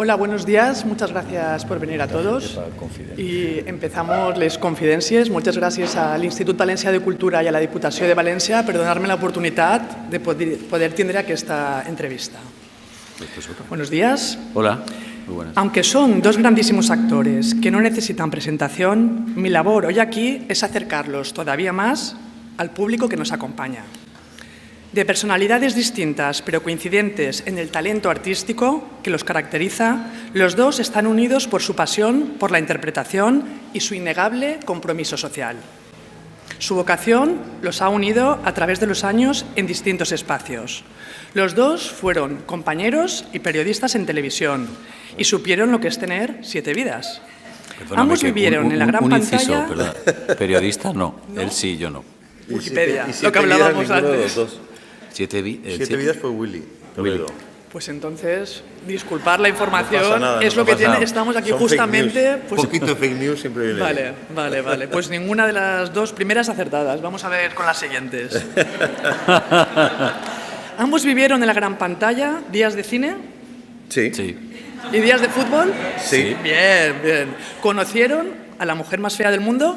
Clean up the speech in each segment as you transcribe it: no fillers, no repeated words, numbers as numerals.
Hola, buenos días. Muchas gracias por venir a todos. I empezamos les confidències. Moltes gràcies a l'Institut Valencià de Cultura i a la Diputació de València per donar-me l'oportunitat de poder tindre aquesta entrevista. Buenos días. Hola, muy buenas. Aunque son dos grandísimos actores que no necesitan presentación, mi labor hoy aquí es acercarlos todavía más al público que nos acompaña. De personalidades distintas pero coincidentes en el talento artístico que los caracteriza, los dos están unidos por su pasión por la interpretación y su innegable compromiso social. Su vocación los ha unido a través de los años en distintos espacios. Los dos fueron compañeros y periodistas en televisión y supieron lo que es tener 7 vidas. Perdóname, Ambos vivieron en la gran inciso, pantalla... Periodista no, él sí, yo no. Wikipedia, lo que hablábamos antes. Siete vidas fue Willy. Pues entonces, disculpar la información, No pasa nada, es no lo que pasa tiene, nada. estamos aquí Son justamente... fake news. Un poquito de fake news siempre viene bien. Vale. Pues ninguna de las dos primeras acertadas. Vamos a ver con las siguientes. Ambos vivieron en la gran pantalla días de cine Sí. y días de fútbol. Sí. Bien. ¿Conocieron a la mujer más fea del mundo?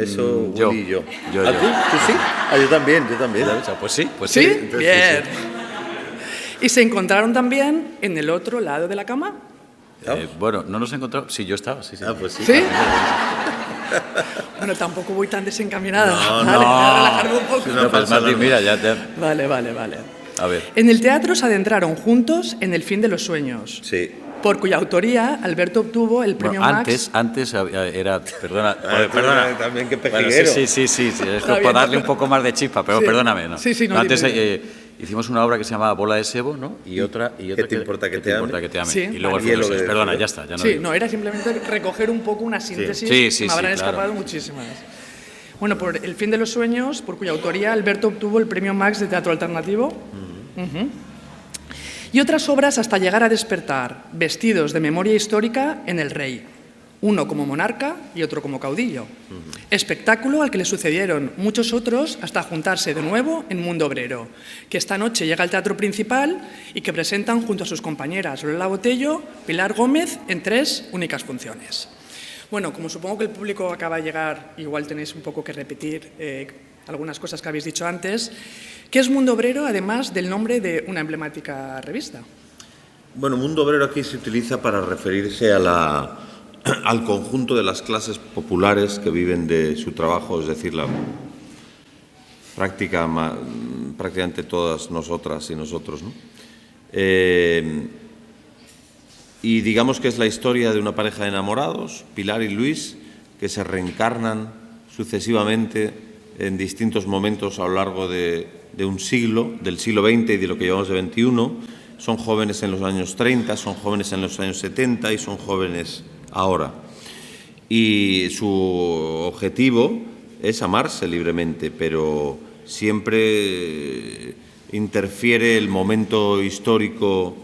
Eso Yo. Willy y yo. Yo. ¿Ah, tú sí? Ah, yo también. O sea, pues sí. ¿Sí? entonces Bien. sí. ¿Y se encontraron también en el otro lado de la cama? Bueno, no nos encontramos. Sí, yo estaba, sí. Ah, pues sí. ¿Sí? Bueno, tampoco voy tan desencaminado. No, Vale, voy a relajarme un poco. Sí, no Pues pasa Martín, nada. mira, ya te... Vale. A ver. En el teatro se adentraron juntos en El fin de los sueños, Sí. por cuya autoría Alberto obtuvo el premio Bueno, Max. antes era... Perdona. Perdona. También que Bueno, pejiguero. sí, es para darle un poco más de chispa, pero Sí. perdóname. ¿no? Sí, no, Antes dime. hicimos una obra que se llamaba Bola de Sebo, ¿no? Y otra ¿Qué te importa que te ame? Sí, Y luego vale. el Hielo de Perdona, fuego. ya está. Ya no Sí, digo. no, era simplemente recoger un poco una síntesis. Sí, me habrán claro. escapado muchísimas. Bueno, por El fin de los sueños, por cuya autoría Alberto obtuvo el premio Max de Teatro Alternativo. Ujú. Y otras obras hasta llegar a despertar, vestidos de memoria histórica en El Rey, uno como monarca y otro como caudillo. Espectáculo al que le sucedieron muchos otros hasta juntarse de nuevo en Mundo Obrero, que esta noche llega al teatro principal y que presentan junto a sus compañeras Lola Botello, Pilar Gómez, en 3 únicas funciones. Bueno, como supongo que el público acaba de llegar, igual tenéis un poco que repetir algunas cosas que habéis dicho antes. ¿Qué es Mundo Obrero, además del nombre de una emblemática revista? Bueno, Mundo Obrero aquí se utiliza para referirse al conjunto de las clases populares que viven de su trabajo, es decir, prácticamente todas nosotras y nosotros, ¿no? Y digamos que es la historia de una pareja de enamorados, Pilar y Luis, que se reencarnan sucesivamente en distintos momentos a lo largo de un siglo, del siglo XX y de lo que llevamos de XXI. Son jóvenes en los años 30, son jóvenes en los años 70 y son jóvenes ahora. Y su objetivo es amarse libremente, pero siempre interfiere el momento histórico,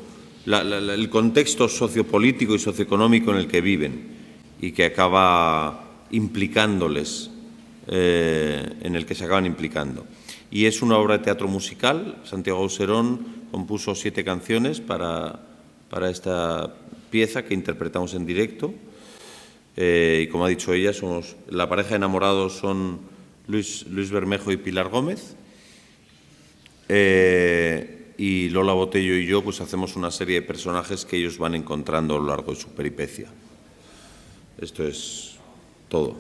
el contexto sociopolítico y socioeconómico en el que viven y que acaba implicándoles, en el que se acaban implicando. Y es una obra de teatro musical. Santiago Auserón compuso 7 canciones para esta pieza que interpretamos en directo. Y como ha dicho ella, la pareja de enamorados son Luis Bermejo y Pilar Gómez. Y Lola Botello y yo pues hacemos una serie de personajes que ellos van encontrando a lo largo de su peripecia. Esto es todo.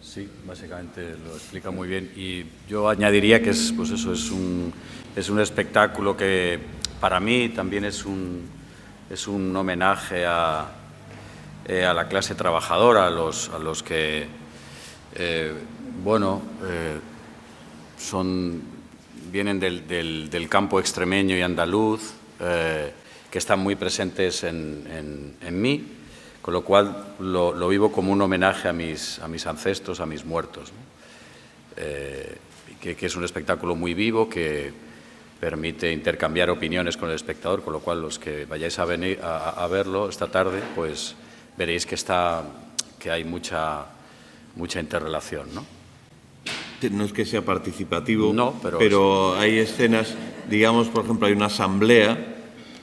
Sí, básicamente lo explica muy bien. Y yo añadiría que es un espectáculo que para mí también es un homenaje a la clase trabajadora, a los que vienen del campo extremeño y andaluz, que están muy presentes en mí, con lo cual lo vivo como un homenaje a mis ancestros, a mis muertos, ¿no? Que es un espectáculo muy vivo, que permite intercambiar opiniones con el espectador, con lo cual los que vayáis a venir a verlo esta tarde, pues veréis que hay mucha interrelación, ¿no? No es que sea participativo, no, pero hay escenas, digamos, por ejemplo, hay una asamblea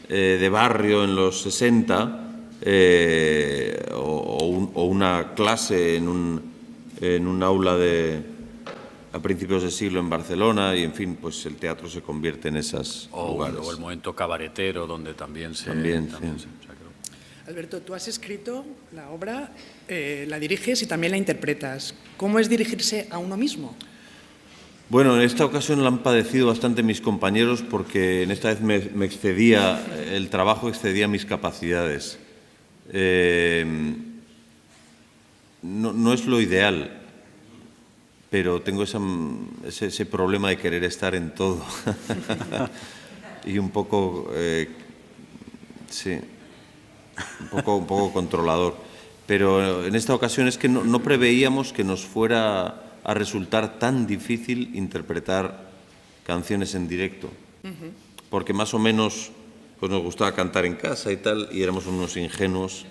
de barrio en los 60 o una clase en un aula a principios de siglo en Barcelona y, en fin, pues el teatro se convierte en esos lugares. O el momento cabaretero, donde también se... También, también sí. Alberto, tú has escrito la obra, la diriges y también la interpretas. ¿Cómo es dirigirse a uno mismo? Bueno, en esta ocasión la han padecido bastante mis compañeros porque en esta vez me excedía, el trabajo excedía mis capacidades. No es lo ideal, pero tengo ese problema de querer estar en todo. Y un poco, sí, un poco controlador. Pero en esta ocasión es que no preveíamos que nos fuera a resultar tan difícil interpretar canciones en directo. Porque más o menos pues nos gustaba cantar en casa y tal, y éramos unos ingenuos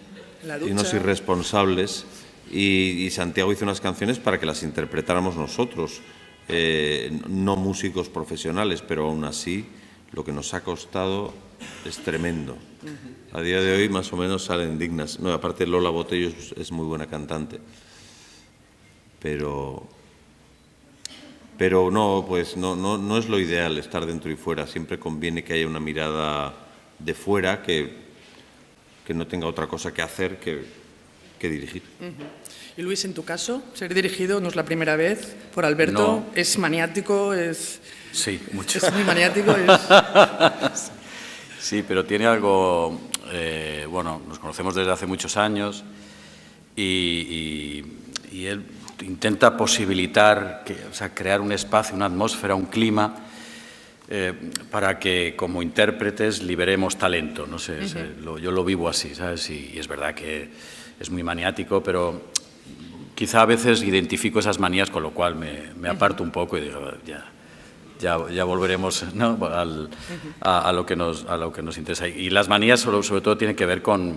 y unos irresponsables. Y Santiago hizo unas canciones para que las interpretáramos nosotros, no músicos profesionales, pero aún así lo que nos ha costado es tremendo. A día de hoy más o menos salen dignas. No, aparte Lola Botello es muy buena cantante. Pero no, pues no es lo ideal estar dentro y fuera. Siempre conviene que haya una mirada de fuera que no tenga otra cosa que hacer que dirigir. Y Luis, en tu caso, ser dirigido no es la primera vez por Alberto, No. es maniático, Sí, mucho. es muy maniático. Sí, pero tiene algo... bueno, nos conocemos desde hace muchos años y él intenta posibilitar, crear un espacio, una atmósfera, un clima para que como intérpretes liberemos talento. No sé, yo lo vivo así, ¿sabes? Y es verdad que es muy maniático, pero quizá a veces identifico esas manías, con lo cual me aparto un poco y digo, ya volveremos, ¿no? a lo que nos interesa. Y las manías sobre todo tienen que ver con,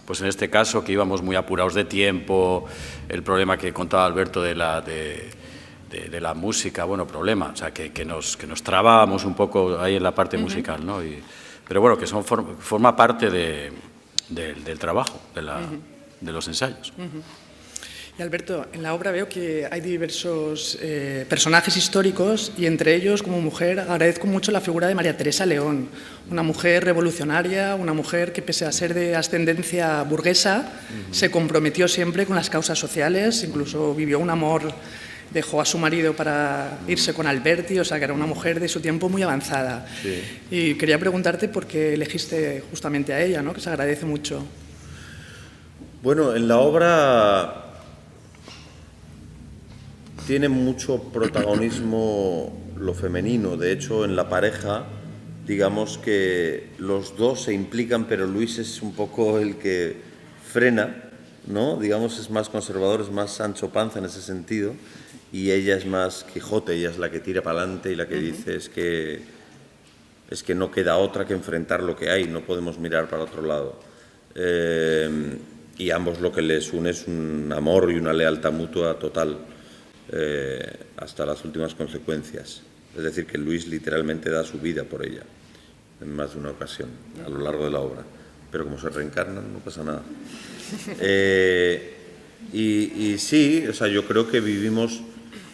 pues en este caso, que íbamos muy apurados de tiempo, el problema que contaba Alberto de la música, bueno, problema, o sea, que nos trabábamos un poco ahí en la parte musical, ¿no? Pero bueno, que forma parte del trabajo, de los ensayos. Y Alberto, en la obra veo que hay diversos personajes históricos y entre ellos, como mujer, agradezco mucho la figura de María Teresa León, una mujer revolucionaria, una mujer que pese a ser de ascendencia burguesa, se comprometió siempre con las causas sociales, incluso vivió un amor, dejó a su marido para irse con Alberti, o sea que era una mujer de su tiempo muy avanzada. Sí. Y quería preguntarte por qué elegiste justamente a ella, ¿no? Que se agradece mucho. Bueno, en la obra tiene mucho protagonismo lo femenino. De hecho, en la pareja, digamos que los dos se implican, pero Luis es un poco el que frena, ¿no? Digamos, es más conservador, es más Sancho Panza en ese sentido, y ella es más Quijote, ella es la que tira para adelante y la que dice es que no queda otra que enfrentar lo que hay, no podemos mirar para otro lado. Y ambos lo que les une es un amor y una lealtad mutua total. Hasta las últimas consecuencias. Es decir, que Luis literalmente da su vida por ella, en más de una ocasión, a lo largo de la obra. Pero como se reencarnan, no pasa nada. Y sí, o sea, yo creo que vivimos...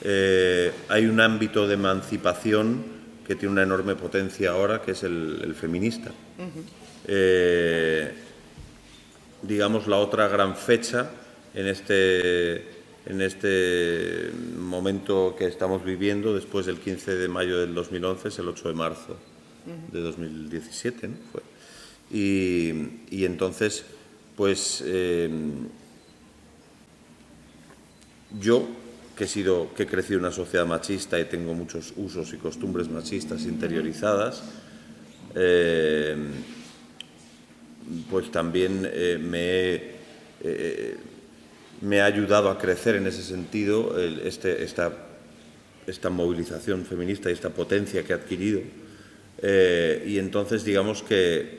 hay un ámbito de emancipación que tiene una enorme potencia ahora, que es el feminista. Digamos, la otra gran fecha en este momento que estamos viviendo, después del 15 de mayo del 2011, es el 8 de marzo de 2017, ¿no? Fue. Y entonces, pues, yo, que he crecido en una sociedad machista y tengo muchos usos y costumbres machistas interiorizadas, pues también me ha ayudado a crecer en ese sentido esta movilización feminista y esta potencia que ha adquirido. Y entonces, digamos que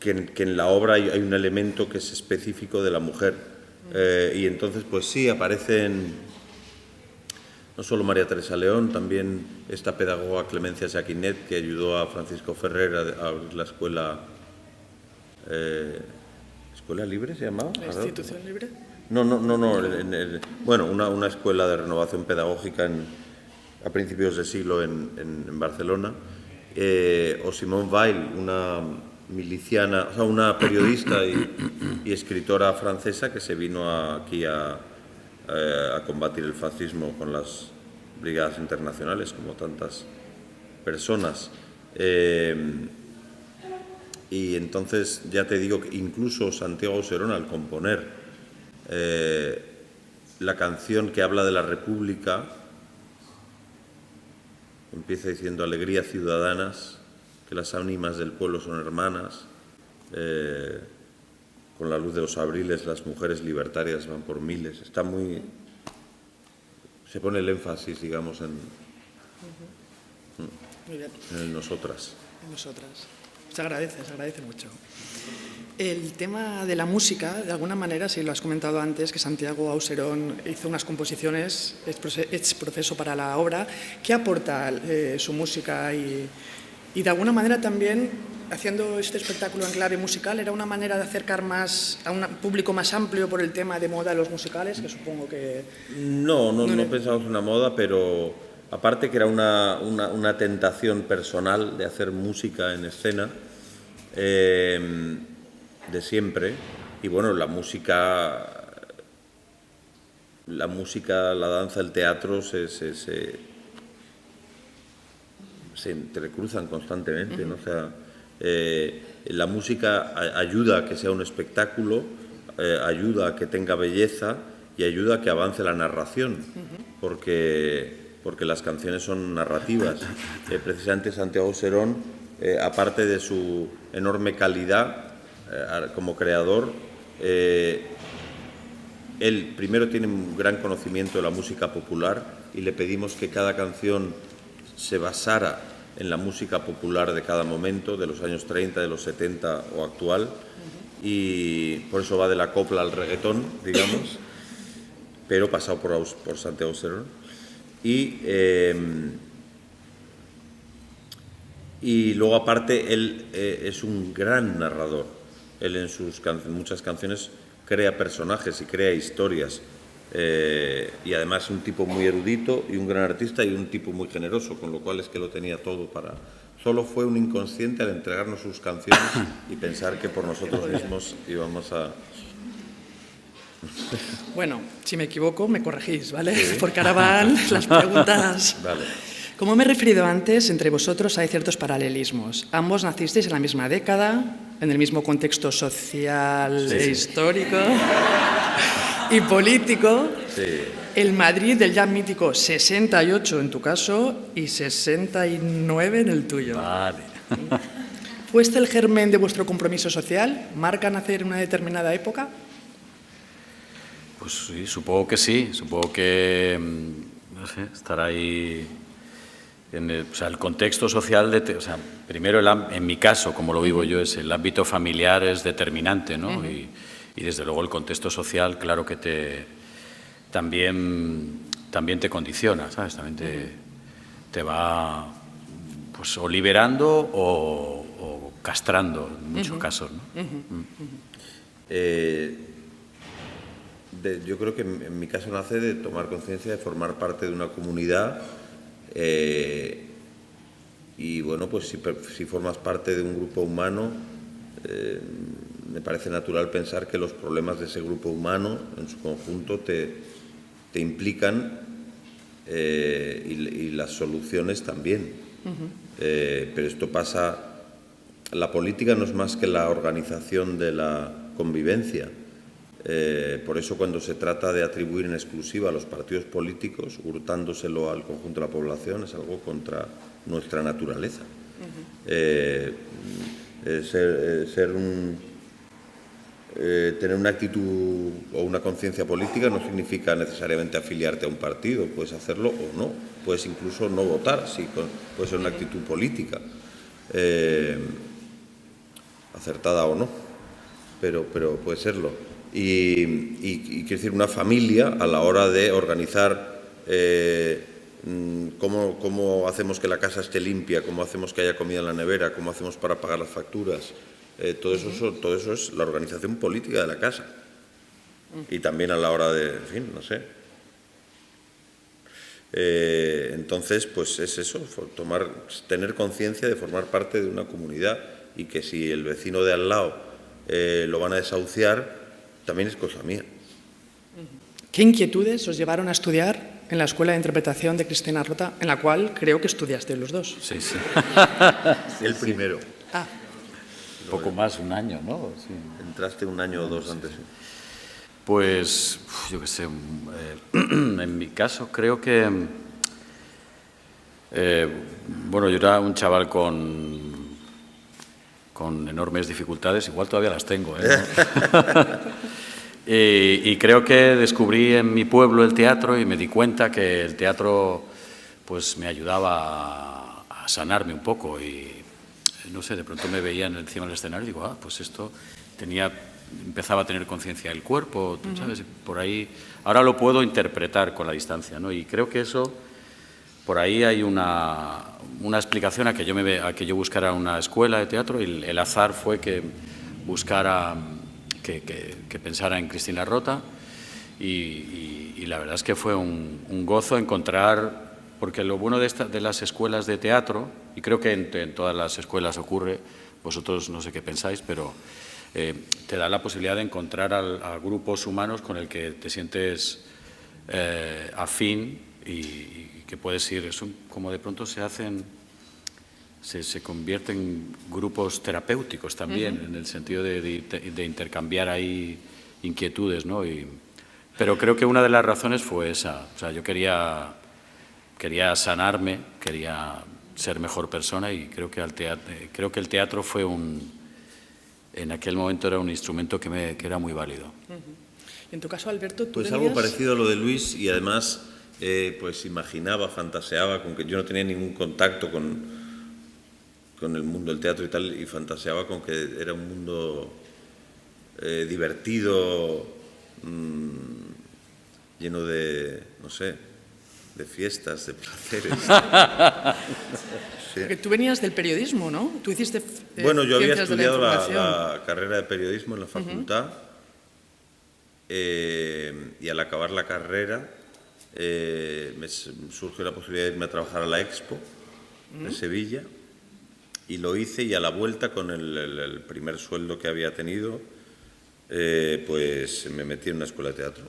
en la obra hay un elemento que es específico de la mujer. Y entonces, pues sí, aparecen no solo María Teresa León, también esta pedagoga Clemencia Jaquinet, que ayudó a Francisco Ferrer a abrir la escuela... ¿Escuela Libre se llamaba? ¿La institución libre? No. Bueno, una escuela de renovación pedagógica a principios de siglo en Barcelona. O Simone Weil, una miliciana, o sea, una periodista y escritora francesa que se vino aquí a combatir el fascismo con las brigadas internacionales, como tantas personas. Y entonces ya te digo que incluso Santiago Auserón, al componer la canción que habla de la República, empieza diciendo: alegría ciudadanas, que las ánimas del pueblo son hermanas, con la luz de los abriles las mujeres libertarias van por miles. Está muy... se pone el énfasis, digamos, en nosotras. En nosotras. Se agradece mucho. El tema de la música, de alguna manera, si lo has comentado antes, que Santiago Auserón hizo unas composiciones ex profeso para la obra. ¿Qué aporta su música? Y de alguna manera también, haciendo este espectáculo en clave musical, ¿era una manera de acercar más a un público más amplio por el tema de moda de los musicales? Que supongo que... No pensamos en una moda, pero aparte que era una tentación personal de hacer música en escena, de siempre. Y bueno, la música, la danza, el teatro se entrecruzan constantemente, ¿no? O sea, la música ayuda a que sea un espectáculo, ayuda a que tenga belleza y ayuda a que avance la narración, porque las canciones son narrativas. Precisamente Santiago Auserón, aparte de su enorme calidad como creador, él primero tiene un gran conocimiento de la música popular y le pedimos que cada canción se basara en la música popular de cada momento, de los años 30, de los 70 o actual, y por eso va de la copla al reggaetón, digamos, pero pasado por Santiago Auserón. Y luego, aparte, él es un gran narrador. Él en sus muchas canciones crea personajes y crea historias. Y además es un tipo muy erudito y un gran artista y un tipo muy generoso, con lo cual es que lo tenía todo para... Solo fue un inconsciente al entregarnos sus canciones y pensar que por nosotros mismos íbamos a... Bueno, si me equivoco, me corregís, ¿vale? Sí. Porque ahora van las preguntas. Vale. Como me he referido antes, entre vosotros hay ciertos paralelismos. Ambos nacisteis en la misma década, en el mismo contexto social e histórico y político. Sí. El Madrid del ya mítico 68 en tu caso y 69 en el tuyo. Vale. ¿Fue este el germen de vuestro compromiso social? ¿Marca nacer en una determinada época? Pues sí, supongo que sí. Supongo que, no sé, estará ahí... el contexto social, primero en mi caso, como lo vivo yo, es el ámbito familiar es determinante, ¿no? Y desde luego el contexto social, claro que también te condiciona, ¿sabes? También te va pues o liberando o castrando en muchos casos, ¿no? Yo creo que en mi caso nace de tomar conciencia de formar parte de una comunidad. Y bueno, pues si formas parte de un grupo humano, me parece natural pensar que los problemas de ese grupo humano en su conjunto te implican y las soluciones también. Pero esto pasa, la política no es más que la organización de la convivencia. Por eso cuando se trata de atribuir en exclusiva a los partidos políticos, hurtándoselo al conjunto de la población, es algo contra nuestra naturaleza. Tener una actitud o una conciencia política no significa necesariamente afiliarte a un partido, puedes hacerlo o no, puedes incluso no votar, puede ser una actitud política, acertada o no, pero puede serlo. Y quiero decir, una familia a la hora de organizar cómo hacemos que la casa esté limpia, cómo hacemos que haya comida en la nevera, cómo hacemos para pagar las facturas. Todo eso es la organización política de la casa. Y también a la hora de, en fin, no sé. Entonces, pues es eso, tener conciencia de formar parte de una comunidad y que si el vecino de al lado lo van a desahuciar, también es cosa mía. ¿Qué inquietudes os llevaron a estudiar en la Escuela de Interpretación de Cristina Rota, en la cual creo que estudiaste los dos? Sí. El primero. Ah, Poco más, un año, ¿no? Sí. Entraste un año o dos antes. Pues, yo qué sé, en mi caso creo que, bueno, yo era un chaval con enormes dificultades, igual todavía las tengo, y creo que descubrí en mi pueblo el teatro y me di cuenta que el teatro pues me ayudaba a sanarme un poco y, no sé, de pronto me veía encima del escenario y digo, pues esto empezaba a tener conciencia del cuerpo, ¿sabes? Por ahí, ahora lo puedo interpretar con la distancia, ¿no? Y creo que eso, por ahí hay una explicación a que yo buscara una escuela de teatro y el azar fue que buscara, que pensara en Cristina Rota y la verdad es que fue un gozo encontrar, porque lo bueno de las escuelas de teatro, y creo que en todas las escuelas ocurre, vosotros no sé qué pensáis, pero te da la posibilidad de encontrar a grupos humanos con el que te sientes afín y que puedes ir. Eso, como de pronto se convierten en grupos terapéuticos también, en el sentido de intercambiar ahí inquietudes, ¿no? Pero creo que una de las razones fue esa. O sea, yo quería sanarme, quería ser mejor persona y creo que el teatro fue en aquel momento era un instrumento que era muy válido. En tu caso, Alberto, tú Pues algo parecido a lo de Luis y además pues imaginaba, fantaseaba con que yo no tenía ningún contacto con el mundo del teatro y tal, y fantaseaba con que era un mundo divertido, lleno de, no sé, de fiestas, de placeres. Sí. Porque tú venías del periodismo, ¿no? Tú hiciste bueno, yo había ciencias de la estudiado información. la carrera de periodismo en la facultad y al acabar la carrera me surgió la posibilidad de irme a trabajar a la Expo de Sevilla y lo hice, y a la vuelta con el primer sueldo que había tenido pues me metí en una escuela de teatro.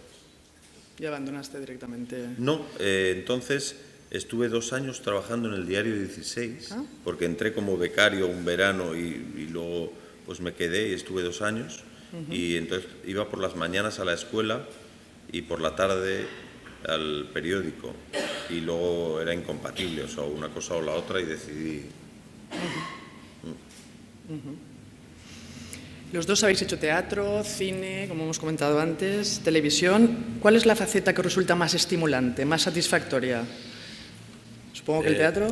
¿Y abandonaste directamente? No, entonces estuve 2 años trabajando en el Diario 16, porque entré como becario un verano y luego pues me quedé y estuve 2 años. Y entonces iba por las mañanas a la escuela y por la tarde al periódico. Y luego era incompatible, o sea, una cosa o la otra, y decidí... Los dos habéis hecho teatro, cine, como hemos comentado antes, televisión. ¿Cuál es la faceta que os resulta más estimulante, más satisfactoria? Supongo que el teatro.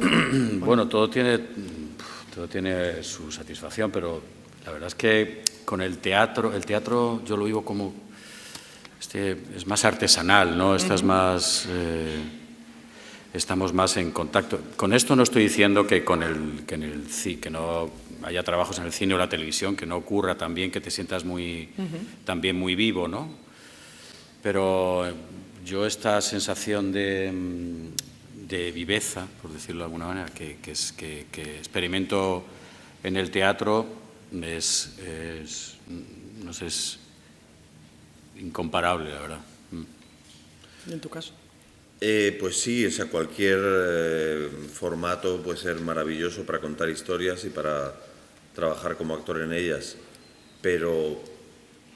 Bueno, todo tiene su satisfacción, pero la verdad es que con el teatro yo lo vivo como es más artesanal, ¿no? Estamos más en contacto. Con esto no estoy diciendo que que no haya trabajos en el cine o la televisión, que no ocurra también, que te sientas también muy vivo, ¿no? Pero yo esta sensación de viveza, por decirlo de alguna manera, que experimento en el teatro es incomparable, la verdad. ¿Y en tu caso? Pues sí, o sea, cualquier formato puede ser maravilloso para contar historias y para trabajar como actor en ellas. Pero,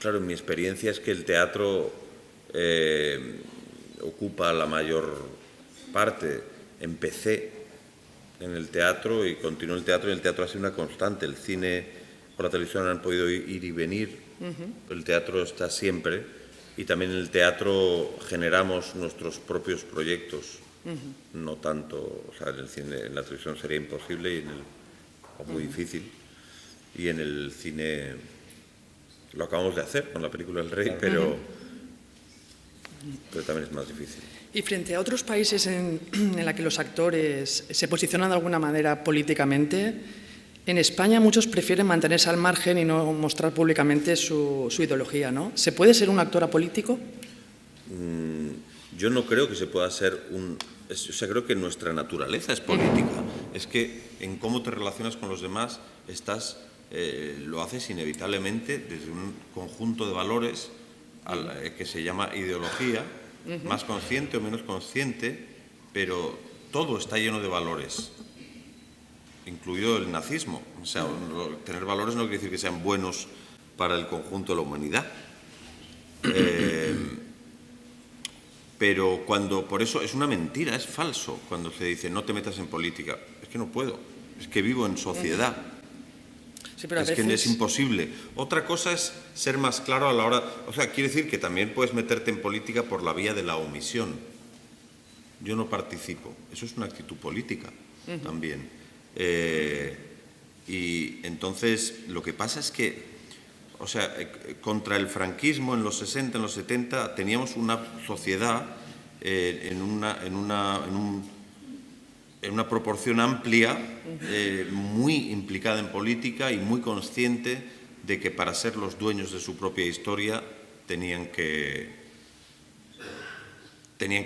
claro, mi experiencia es que el teatro ocupa la mayor parte. Empecé en el teatro y continuó el teatro, y el teatro ha sido una constante. El cine o la televisión han podido ir y venir, pero el teatro está siempre. Y también en el teatro generamos nuestros propios proyectos, no tanto, o sea, en el cine, en la televisión sería imposible o muy difícil, y en el cine lo acabamos de hacer con la película El Rey, pero pero también es más difícil. Y frente a otros países en la que los actores se posicionan de alguna manera políticamente, en España muchos prefieren mantenerse al margen y no mostrar públicamente su ideología, ¿no? ¿Se puede ser un actor apolítico? Yo no creo que se pueda ser o sea, creo que nuestra naturaleza es política. Es que en cómo te relacionas con los demás lo haces inevitablemente desde un conjunto de valores que se llama ideología, más consciente o menos consciente, pero todo está lleno de valores, incluido el nazismo. O sea, tener valores no quiere decir que sean buenos para el conjunto de la humanidad. Pero por eso es una mentira, es falso cuando se dice no te metas en política. Es que no puedo, es que vivo en sociedad. Sí, pero es que es imposible. Otra cosa es ser más claro a la hora... O sea, quiere decir que también puedes meterte en política por la vía de la omisión. Yo no participo. Eso es una actitud política también. Y entonces lo que pasa es que, o sea, contra el franquismo en los 60, en los 70, teníamos una sociedad en una proporción amplia, muy implicada en política y muy consciente de que para ser los dueños de su propia historia tenían que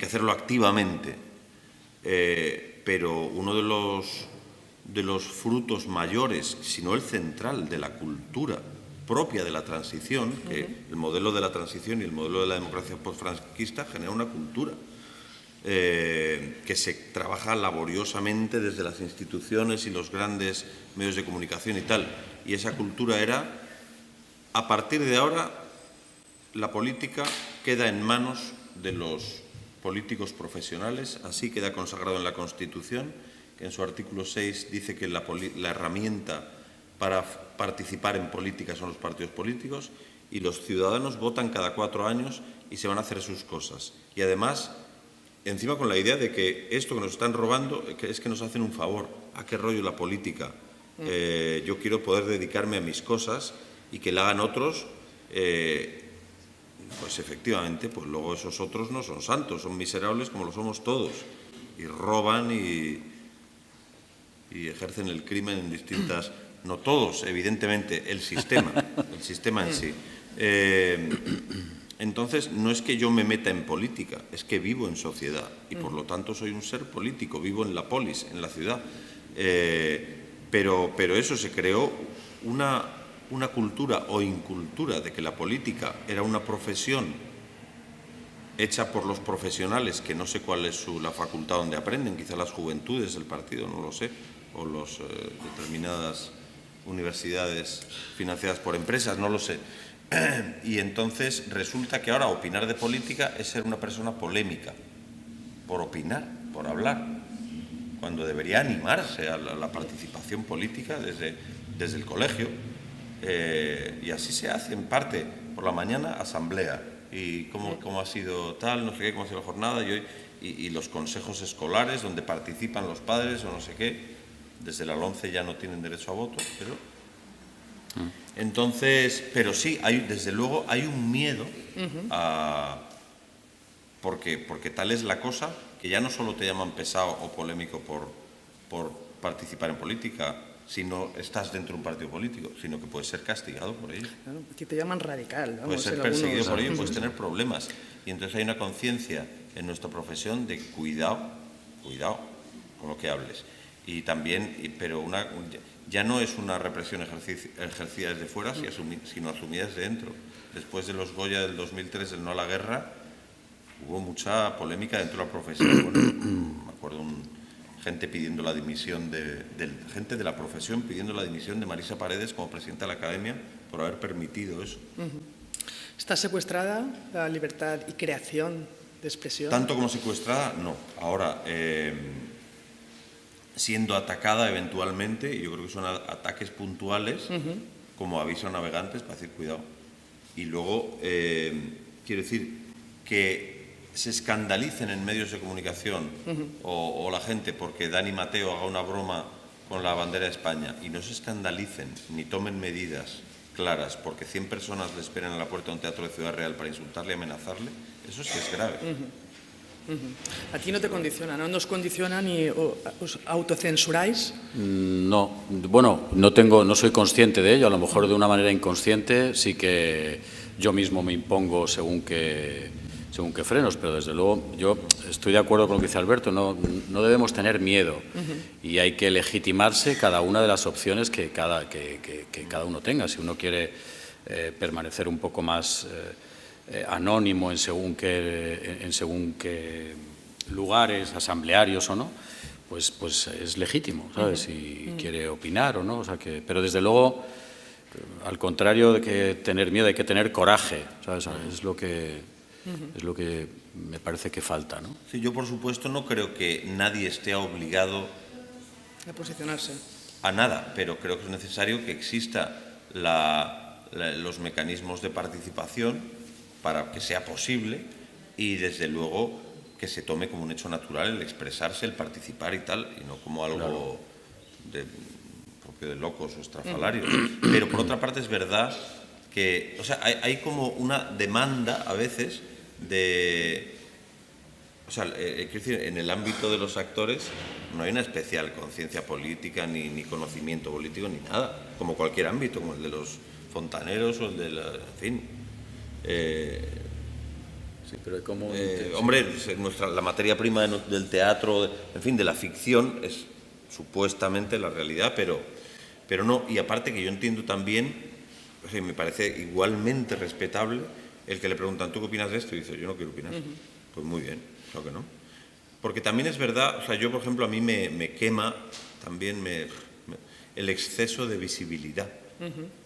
hacerlo activamente. Pero uno de los frutos mayores, si no el central, de la cultura propia de la transición, que el modelo de la transición y el modelo de la democracia postfranquista genera una cultura que se trabaja laboriosamente desde las instituciones y los grandes medios de comunicación y tal. Y esa cultura era, a partir de ahora, la política queda en manos de los políticos profesionales, así queda consagrado en la Constitución, que en su artículo 6 dice que la herramienta para participar en política son los partidos políticos, y los ciudadanos votan cada 4 años y se van a hacer sus cosas. Y además, encima con la idea de que esto que nos están robando es que nos hacen un favor. ¿A qué rollo la política? Yo quiero poder dedicarme a mis cosas y que la hagan otros. Pues efectivamente, pues luego esos otros no son santos, son miserables como lo somos todos. Y roban y ejercen el crimen en distintas... No todos, evidentemente, el sistema en sí. Entonces, no es que yo me meta en política, es que vivo en sociedad y por lo tanto soy un ser político, vivo en la polis, en la ciudad. Pero eso, se creó una cultura o incultura de que la política era una profesión hecha por los profesionales, que no sé cuál es la facultad donde aprenden, quizá las juventudes del partido, no lo sé, o las determinadas universidades financiadas por empresas, no lo sé. Y entonces resulta que ahora opinar de política es ser una persona polémica, por opinar, por hablar, cuando debería animarse a la participación política desde el colegio. Y así se hace, en parte, por la mañana, asamblea, y cómo ha sido tal, no sé qué, cómo ha sido la jornada, y los consejos escolares donde participan los padres o no sé qué. Desde la 11 ya no tienen derecho a voto, pero... Entonces, pero sí, desde luego hay un miedo porque tal es la cosa, que ya no solo te llaman pesado o polémico por participar en política, si no estás dentro de un partido político, sino que puedes ser castigado por ello. Claro, aquí te llaman radical. Puedes ser perseguido por ello, puedes tener problemas. Y entonces hay una conciencia en nuestra profesión de cuidado con lo que hables. Y también, pero ya no es una represión ejercida desde fuera, sino asumida desde dentro. Después de los Goya del 2003, del no a la guerra, hubo mucha polémica dentro de la profesión. Bueno, me acuerdo gente pidiendo la dimisión gente de la profesión pidiendo la dimisión de Marisa Paredes como presidenta de la Academia por haber permitido eso. ¿Está secuestrada la libertad y creación de expresión? Tanto como secuestrada, no. Ahora, siendo atacada eventualmente, yo creo que son ataques puntuales, como aviso a navegantes para decir cuidado. Y luego, quiero decir, que se escandalicen en medios de comunicación o la gente porque Dani Mateo haga una broma con la bandera de España y no se escandalicen ni tomen medidas claras porque 100 personas le esperen a la puerta de un teatro de Ciudad Real para insultarle y amenazarle, eso sí es grave. A ti no te condiciona, ¿no? ¿Nos condiciona ni os autocensuráis? No, bueno, no soy consciente de ello, a lo mejor de una manera inconsciente sí que yo mismo me impongo según qué frenos, pero desde luego yo estoy de acuerdo con lo que dice Alberto, no debemos tener miedo y hay que legitimarse cada una de las opciones que cada uno tenga. Si uno quiere permanecer un poco más anónimo en según qué lugares, asamblearios o no, pues es legítimo, ¿sabes? Si quiere opinar o no, o sea pero desde luego, al contrario de que tener miedo, hay que tener coraje, ¿sabes? Es lo que me parece que falta, ¿no? Sí, yo por supuesto no creo que nadie esté obligado A posicionarse. a nada, pero creo que es necesario que exista los mecanismos de participación para que sea posible y desde luego que se tome como un hecho natural el expresarse, el participar y tal, y no como algo propio de locos o estrafalarios. Pero por otra parte es verdad que, o sea, hay como una demanda a veces o sea, quiero decir, en el ámbito de los actores no hay una especial conciencia política ni conocimiento político ni nada, como cualquier ámbito, como el de los fontaneros o el de en fin. Sí, pero ¿cómo? Hombre, la materia prima del teatro, en fin, de la ficción es supuestamente la realidad, pero no. Y aparte que yo entiendo también, o sea, me parece igualmente respetable el que le preguntan, ¿tú qué opinas de esto? Y dice, yo no quiero opinar. Pues muy bien, claro que no. Porque también es verdad, o sea, yo por ejemplo a mí me quema también el exceso de visibilidad.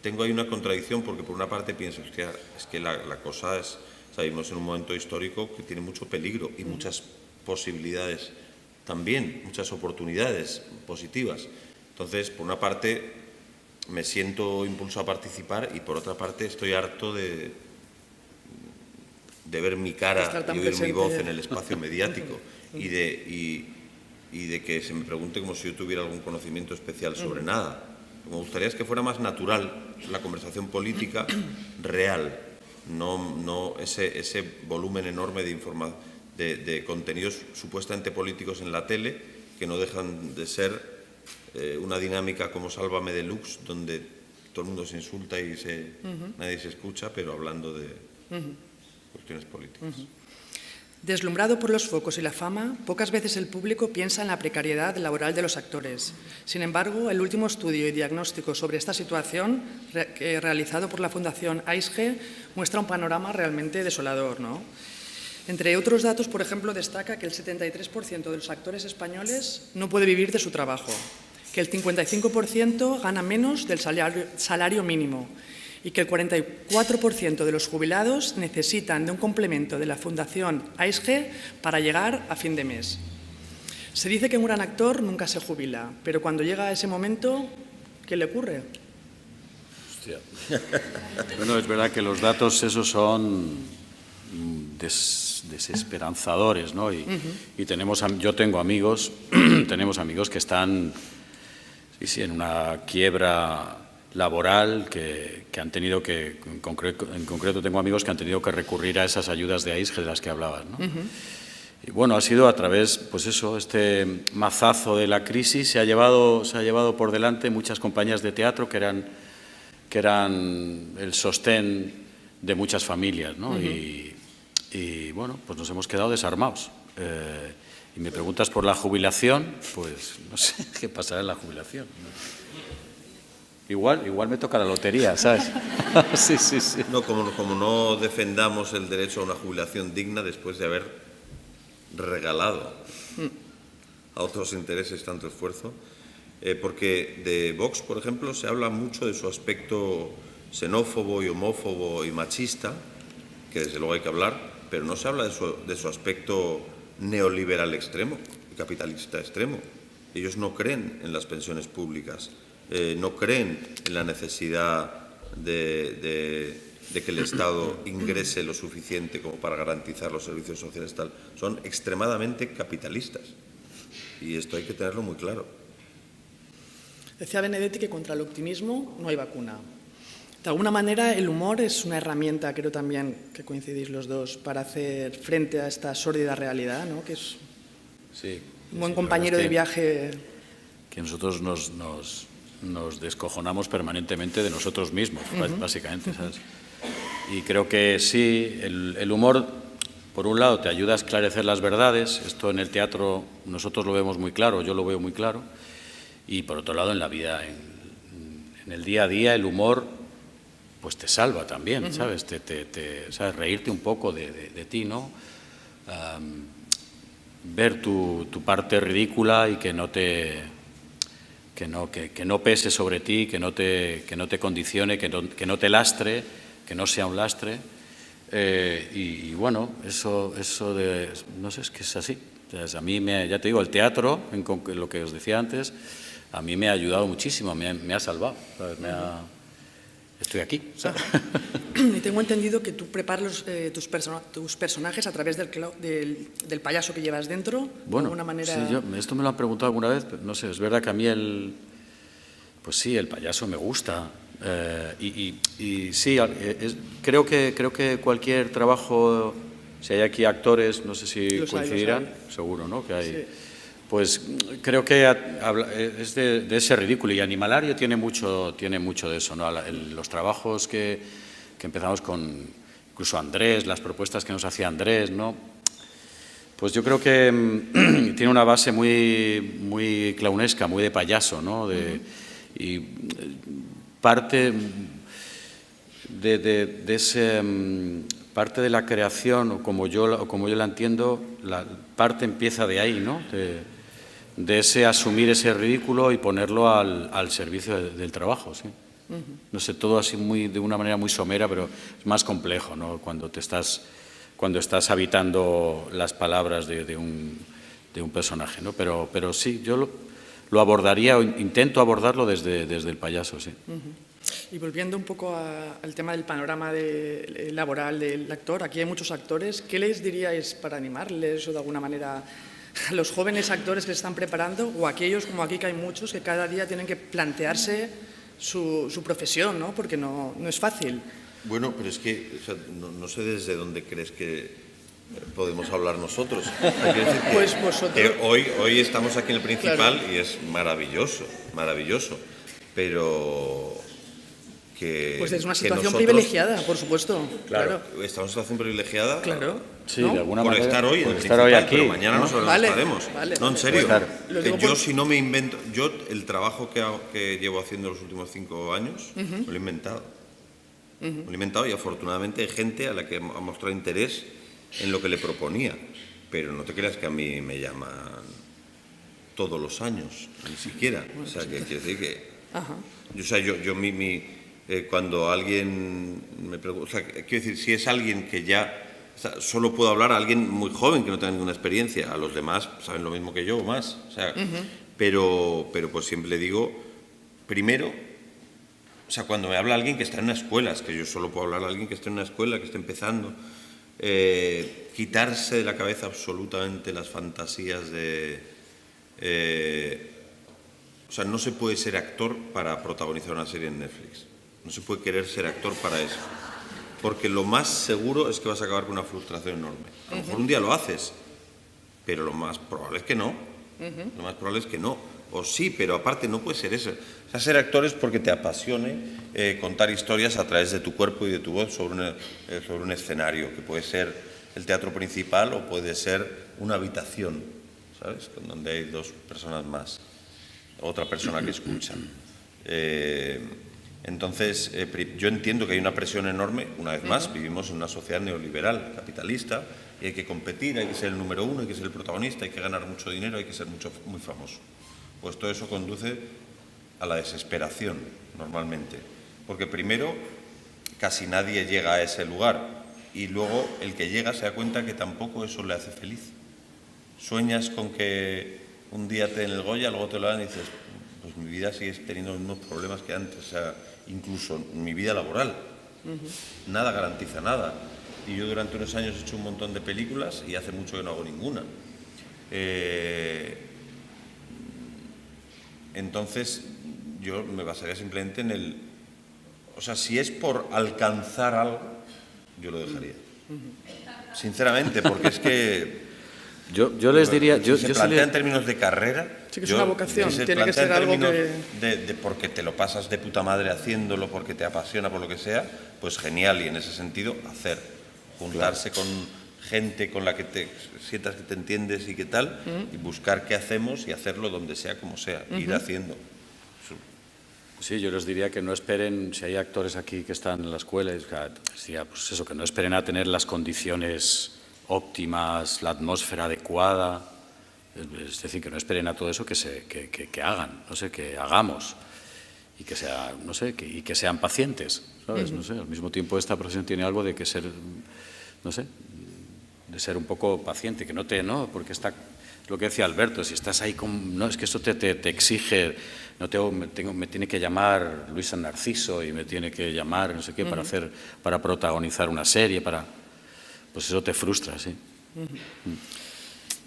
Tengo ahí una contradicción porque por una parte pienso, hostia, es que la cosa es, sabemos en un momento histórico que tiene mucho peligro y muchas posibilidades también, muchas oportunidades positivas. Entonces, por una parte me siento impulsado a participar y por otra parte estoy harto de ver mi cara y oír mi voz en el espacio mediático y de que se me pregunte como si yo tuviera algún conocimiento especial sobre nada. Me gustaría es que fuera más natural la conversación política real, no ese volumen enorme de contenidos supuestamente políticos en la tele que no dejan de ser una dinámica como Sálvame Deluxe, donde todo el mundo se insulta y nadie se escucha, pero hablando de cuestiones políticas. Deslumbrado por los focos y la fama, pocas veces el público piensa en la precariedad laboral de los actores. Sin embargo, el último estudio y diagnóstico sobre esta situación, realizado por la Fundación AISGE, muestra un panorama realmente desolador, ¿no? Entre otros datos, por ejemplo, destaca que el 73% de los actores españoles no puede vivir de su trabajo, que el 55% gana menos del salario mínimo y que el 44% de los jubilados necesitan de un complemento de la Fundación AISGE para llegar a fin de mes. Se dice que un gran actor nunca se jubila, pero cuando llega ese momento, ¿qué le ocurre? Hostia. Bueno, es verdad que los datos esos son desesperanzadores, ¿no? Y yo tengo amigos, tenemos amigos que están en una quiebra laboral que han tenido que, en concreto tengo amigos que han tenido que recurrir a esas ayudas de AISGE de las que hablabas, ¿no? Y bueno, ha sido a través, pues eso, este mazazo de la crisis se ha llevado por delante muchas compañías de teatro que eran el sostén de muchas familias, ¿no? Y bueno, pues nos hemos quedado desarmados. Y me preguntas por la jubilación, pues no sé qué pasará en la jubilación. Igual me toca la lotería, ¿sabes? Sí. No, como no defendamos el derecho a una jubilación digna después de haber regalado a otros intereses tanto esfuerzo, porque de Vox, por ejemplo, se habla mucho de su aspecto xenófobo y homófobo y machista, que desde luego hay que hablar, pero no se habla de su aspecto neoliberal extremo y capitalista extremo. Ellos no creen en las pensiones públicas. No creen en la necesidad de que el Estado ingrese lo suficiente como para garantizar los servicios sociales tal. Son extremadamente capitalistas y esto hay que tenerlo muy claro. Decía Benedetti que contra el optimismo no hay vacuna. De alguna manera, el humor es una herramienta, creo también que coincidís los dos, para hacer frente a esta sórdida realidad, ¿no? Que es Sí, un buen sí, compañero la de verdad es viaje. que nosotros nos descojonamos permanentemente de nosotros mismos, básicamente, ¿sabes? Y creo que sí, el humor, por un lado, te ayuda a esclarecer las verdades. Esto en el teatro nosotros lo vemos muy claro, yo lo veo muy claro. Y por otro lado, en la vida, en el día a día, el humor pues te salva también, ¿sabes? ¿Sabes? Reírte un poco de ti, ¿no? Ver tu parte ridícula y que no pese sobre ti, que no te condicione, que no te lastre, que no sea un lastre. Y bueno, eso no sé, es que es así. Entonces, a mí, ya te digo, el teatro, lo que os decía antes, a mí me ha ayudado muchísimo, me ha salvado, ¿sabes? Estoy aquí, ¿sabes? Y tengo entendido que tú preparas tus personajes a través del payaso que llevas dentro, Bueno, de alguna manera. sí, esto me lo han preguntado alguna vez, pero no sé, es verdad que a mí pues sí, el payaso me gusta. Y sí, creo que cualquier trabajo, si hay aquí actores, no sé si Los coincidirán, hay. seguro, ¿no? Que hay. Sí. Pues creo que es de ese ridículo, y Animalario tiene mucho de eso, ¿no? Los trabajos que empezamos con incluso Andrés, las propuestas que nos hacía Andrés, ¿no? Pues yo creo que tiene una base muy clownesca, muy de payaso, ¿no? Y parte de ese parte de la creación, o como yo la entiendo, la parte empieza de ahí, ¿no? De ese asumir ese ridículo y ponerlo al servicio del trabajo, sí. No sé, todo así de una manera muy somera, pero es más complejo, ¿no? Cuando estás habitando las palabras de un personaje, ¿no? Pero sí, yo lo abordaría, o intento abordarlo desde el payaso, sí. Y volviendo un poco al tema del panorama laboral del actor, aquí hay muchos actores. ¿Qué les diríais para animarles o de alguna manera a los jóvenes actores que se están preparando, o a aquellos como aquí que hay muchos que cada día tienen que plantearse su profesión, ¿no? Porque no es fácil? Bueno, pero es que no sé desde dónde crees que podemos hablar nosotros. Hay que decir Pues vosotros. que hoy estamos aquí en el Principal, Claro. y es maravilloso, maravilloso. Pero que... Pues es una que situación nosotros, privilegiada, por supuesto. Claro, estamos en una situación privilegiada. Claro. Sí, ¿no? de alguna Por manera. estar hoy en el Por estar hoy Principal, aquí, pero mañana no ¿no? sabemos Vale, dónde estaremos. vale, No, en vale. serio. Claro. Lo digo Yo si no me invento... Yo el trabajo que llevo haciendo los últimos 5 años, me lo he inventado. Me lo he inventado, y afortunadamente hay gente a la que ha mostrado interés en lo que le proponía. Pero no te creas que a mí me llaman todos los años, ni siquiera. O sea, que quiero decir que... Ajá. cuando alguien me pregunta... O sea, quiero decir, si es alguien que ya... O sea, solo puedo hablar a alguien muy joven que no tenga ninguna experiencia. A los demás saben lo mismo que yo o más. O sea, pero pues siempre le digo, primero, o sea, cuando me habla alguien que está en una escuela, es que yo solo puedo hablar a alguien que está en una escuela, que está empezando, quitarse de la cabeza absolutamente las fantasías de... o sea, no se puede ser actor para protagonizar una serie en Netflix. No se puede querer ser actor para eso. Porque lo más seguro es que vas a acabar con una frustración enorme. A lo mejor un día lo haces, pero lo más probable es que no. Lo más probable es que no. O sí, pero aparte no puede ser eso. O sea, ser actor es porque te apasione contar historias a través de tu cuerpo y de tu voz sobre un escenario, que puede ser el teatro principal o puede ser una habitación, ¿sabes? Donde hay 2 personas más, otra persona que escucha. Entonces, yo entiendo que hay una presión enorme. Una vez más, vivimos en una sociedad neoliberal, capitalista, y hay que competir, hay que ser el número 1, hay que ser el protagonista, hay que ganar mucho dinero, hay que ser muy famoso. Pues todo eso conduce a la desesperación, normalmente. Porque primero, casi nadie llega a ese lugar, y luego el que llega se da cuenta que tampoco eso le hace feliz. Sueñas con que un día te den el Goya, luego te lo dan y dices, pues mi vida sigue teniendo los mismos problemas que antes, o sea, incluso mi vida laboral. Nada garantiza nada. Y yo durante unos años he hecho un montón de películas y hace mucho que no hago ninguna. Entonces, yo me basaría simplemente en O sea, si es por alcanzar algo, yo lo dejaría. Sinceramente, porque es que... Yo les diría... Si se plantea en términos de carrera... Sí que es una vocación, tiene que ser algo que... De porque te lo pasas de puta madre haciéndolo, porque te apasiona, por lo que sea, pues genial, y en ese sentido, juntarse con gente con la que te sientas que te entiendes y qué tal, y buscar qué hacemos y hacerlo donde sea, como sea, ir haciendo. Sí, yo les diría que no esperen, si hay actores aquí que están en la escuela, pues eso, que no esperen a tener las condiciones óptimas, la atmósfera adecuada, es decir, que no esperen a todo eso, que hagan, no sé, que hagamos y que sea, no sé, y que sean pacientes, ¿sabes? No sé, al mismo tiempo esta profesión tiene algo de que ser, no sé, de ser un poco paciente, que no, porque está, lo que decía Alberto, si estás ahí con, no, es que esto te exige, me tiene que llamar Luis San Narciso y me tiene que llamar, no sé qué, para protagonizar una serie, pues eso te frustra, sí.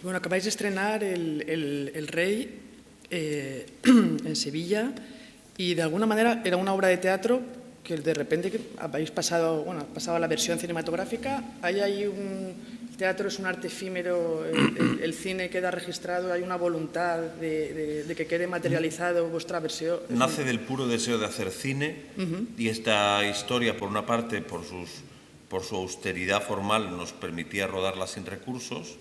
Bueno, acabáis de estrenar El Rey en Sevilla y de alguna manera era una obra de teatro que de repente habéis pasado, pasado a la versión cinematográfica. El teatro es un arte efímero, el cine queda registrado, hay una voluntad de que quede materializado vuestra versión. Nace del puro deseo de hacer cine y esta historia, por una parte, por su austeridad formal, nos permitía rodarla sin recursos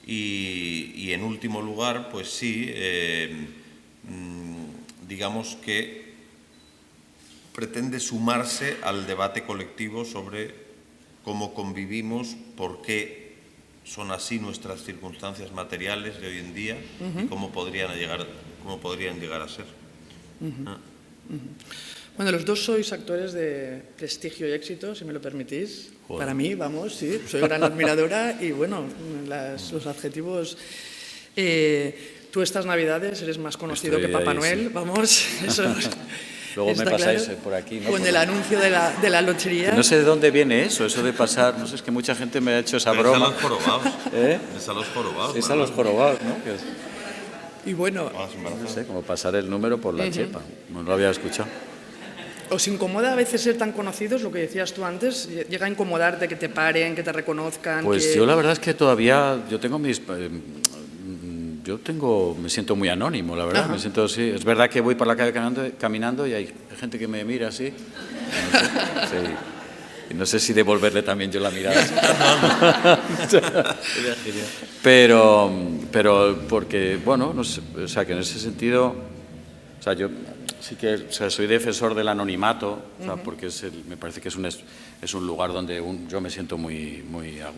y en último lugar, pues sí, digamos que pretende sumarse al debate colectivo sobre cómo convivimos, por qué son así nuestras circunstancias materiales de hoy en día y cómo podrían llegar a ser. Bueno, los dos sois actores de prestigio y éxito, si me lo permitís. Joder. Para mí, vamos, sí, soy gran admiradora y bueno, los adjetivos... tú estas Navidades eres más conocido que Papá Noel, sí. Vamos, eso... Luego me pasáis por aquí, ¿no? Con el anuncio de la lotería. Que no sé de dónde viene eso de pasar, no sé, es que mucha gente me ha hecho esa broma. Es a los jorobados. Es a los jorobados. Es a los jorobados, ¿no? Y bueno... No sé, como pasar el número por la chepa, no lo había escuchado. ¿Os incomoda a veces ser tan conocidos, lo que decías tú antes? ¿Llega a incomodarte que te paren, que te reconozcan? Pues yo la verdad es que todavía, me siento muy anónimo, la verdad. Ajá. Me siento así. Es verdad que voy por la calle caminando y hay gente que me mira así. No sé, sí. Y no sé si devolverle también yo la mirada. Pero porque, bueno, no sé, o sea, que en ese sentido, o sea, yo sí que soy defensor del anonimato, o sea, porque me parece que es un lugar donde yo me siento muy,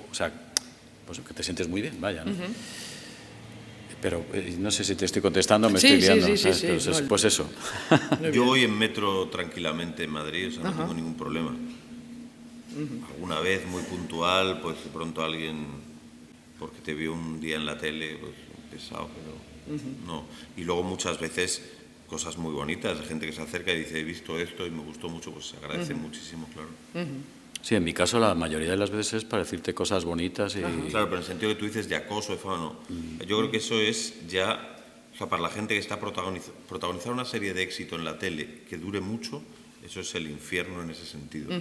o sea, pues que te sientes muy bien, vaya, ¿no? Pero no sé si te estoy contestando, me estoy liando. Sí. Pues eso. Yo voy en metro tranquilamente en Madrid, o sea, no tengo ningún problema. Alguna vez, muy puntual, pues de pronto alguien, porque te vio un día en la tele, pues pesado, pero no. Y luego muchas veces cosas muy bonitas, de gente que se acerca y dice, he visto esto y me gustó mucho, pues se agradece muchísimo, claro. Sí, en mi caso la mayoría de las veces es para decirte cosas bonitas y... Claro, pero en el sentido que tú dices de acoso, de fama, no. Yo creo que eso es ya, o sea, para la gente que está protagonizar una serie de éxito en la tele que dure mucho, eso es el infierno en ese sentido.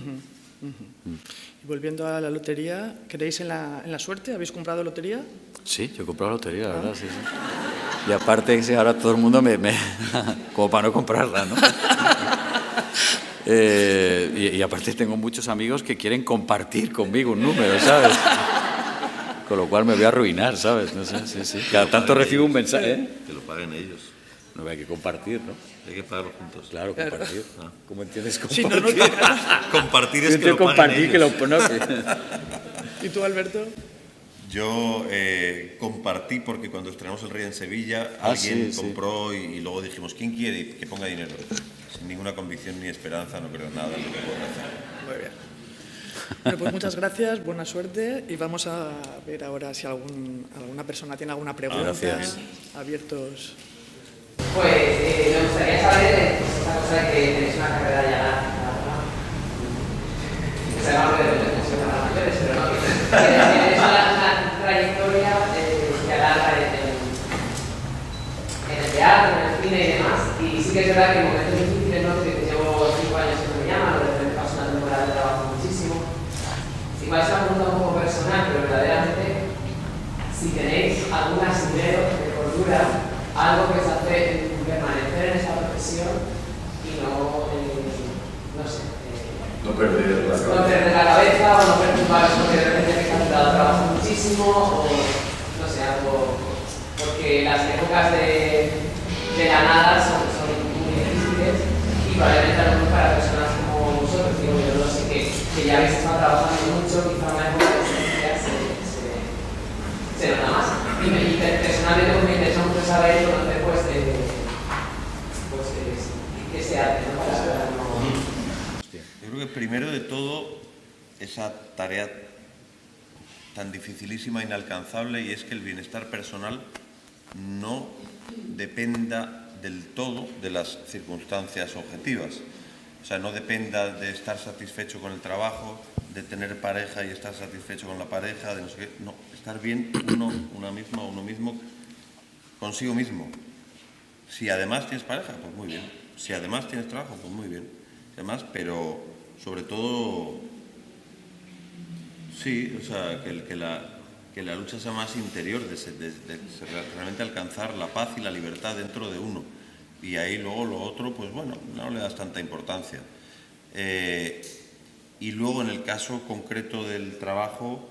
Y volviendo a la lotería, ¿creéis en la suerte? ¿Habéis comprado lotería? Sí, yo he comprado lotería, la verdad, sí. Y aparte que ahora todo el mundo como para no comprarla, ¿no? Y aparte tengo muchos amigos que quieren compartir conmigo un número, ¿sabes? Con lo cual me voy a arruinar, ¿sabes? No sé, sí. Cada tanto recibo un mensaje. Que lo paguen ellos. No, hay que compartir, ¿no? Hay que pagarlo juntos. Claro, compartir. ¿Cómo entiendes compartir? Sí, no. Compartir es que lo paguen ellos. ¿Y tú, Alberto? Yo compartí porque cuando estrenamos El Rey en Sevilla, alguien compró y luego dijimos, ¿quién quiere que ponga dinero? Sin ninguna convicción ni esperanza, no creo nada en lo que puedo hacer. Muy bien. Bueno, pues muchas gracias, buena suerte y vamos a ver ahora si alguna persona tiene alguna pregunta. Gracias. Abiertos. Pues me gustaría saber esta cosa de que tenéis una carrera ya larga, ¿no? Sabemos que tenemos que para mayores, pero no, que tenéis una trayectoria ya larga en el teatro, en el cine y demás, y sí que es verdad que en momentos difíciles, ¿no? Que llevo 5 años que me llaman, cordura, algo que os hace permanecer en esta profesión y no sé, No perder la cabeza o no preocuparos porque de repente me he saturado trabajo muchísimo o no sé, algo, porque las épocas de la nada son muy difíciles y probablemente a lo mejor para personas como vosotros, digo, yo no sé que ya habéis estado trabajando mucho, quizá una época de esencia se nota más. Y personalmente pues, me interesa mucho saber y conocer qué se hace, ¿no? Para no... Yo creo que primero de todo, esa tarea tan dificilísima, inalcanzable, y es que el bienestar personal no dependa del todo de las circunstancias objetivas. O sea, no dependa de estar satisfecho con el trabajo, de tener pareja y estar satisfecho con la pareja, de no sé qué. No, estar bien uno mismo consigo mismo. Si además tienes pareja, pues muy bien. Si además tienes trabajo, pues muy bien. Además, pero sobre todo, sí, o sea, que la lucha sea más interior, de realmente alcanzar la paz y la libertad dentro de uno. Y ahí luego lo otro, pues bueno, no le das tanta importancia. Y luego en el caso concreto del trabajo,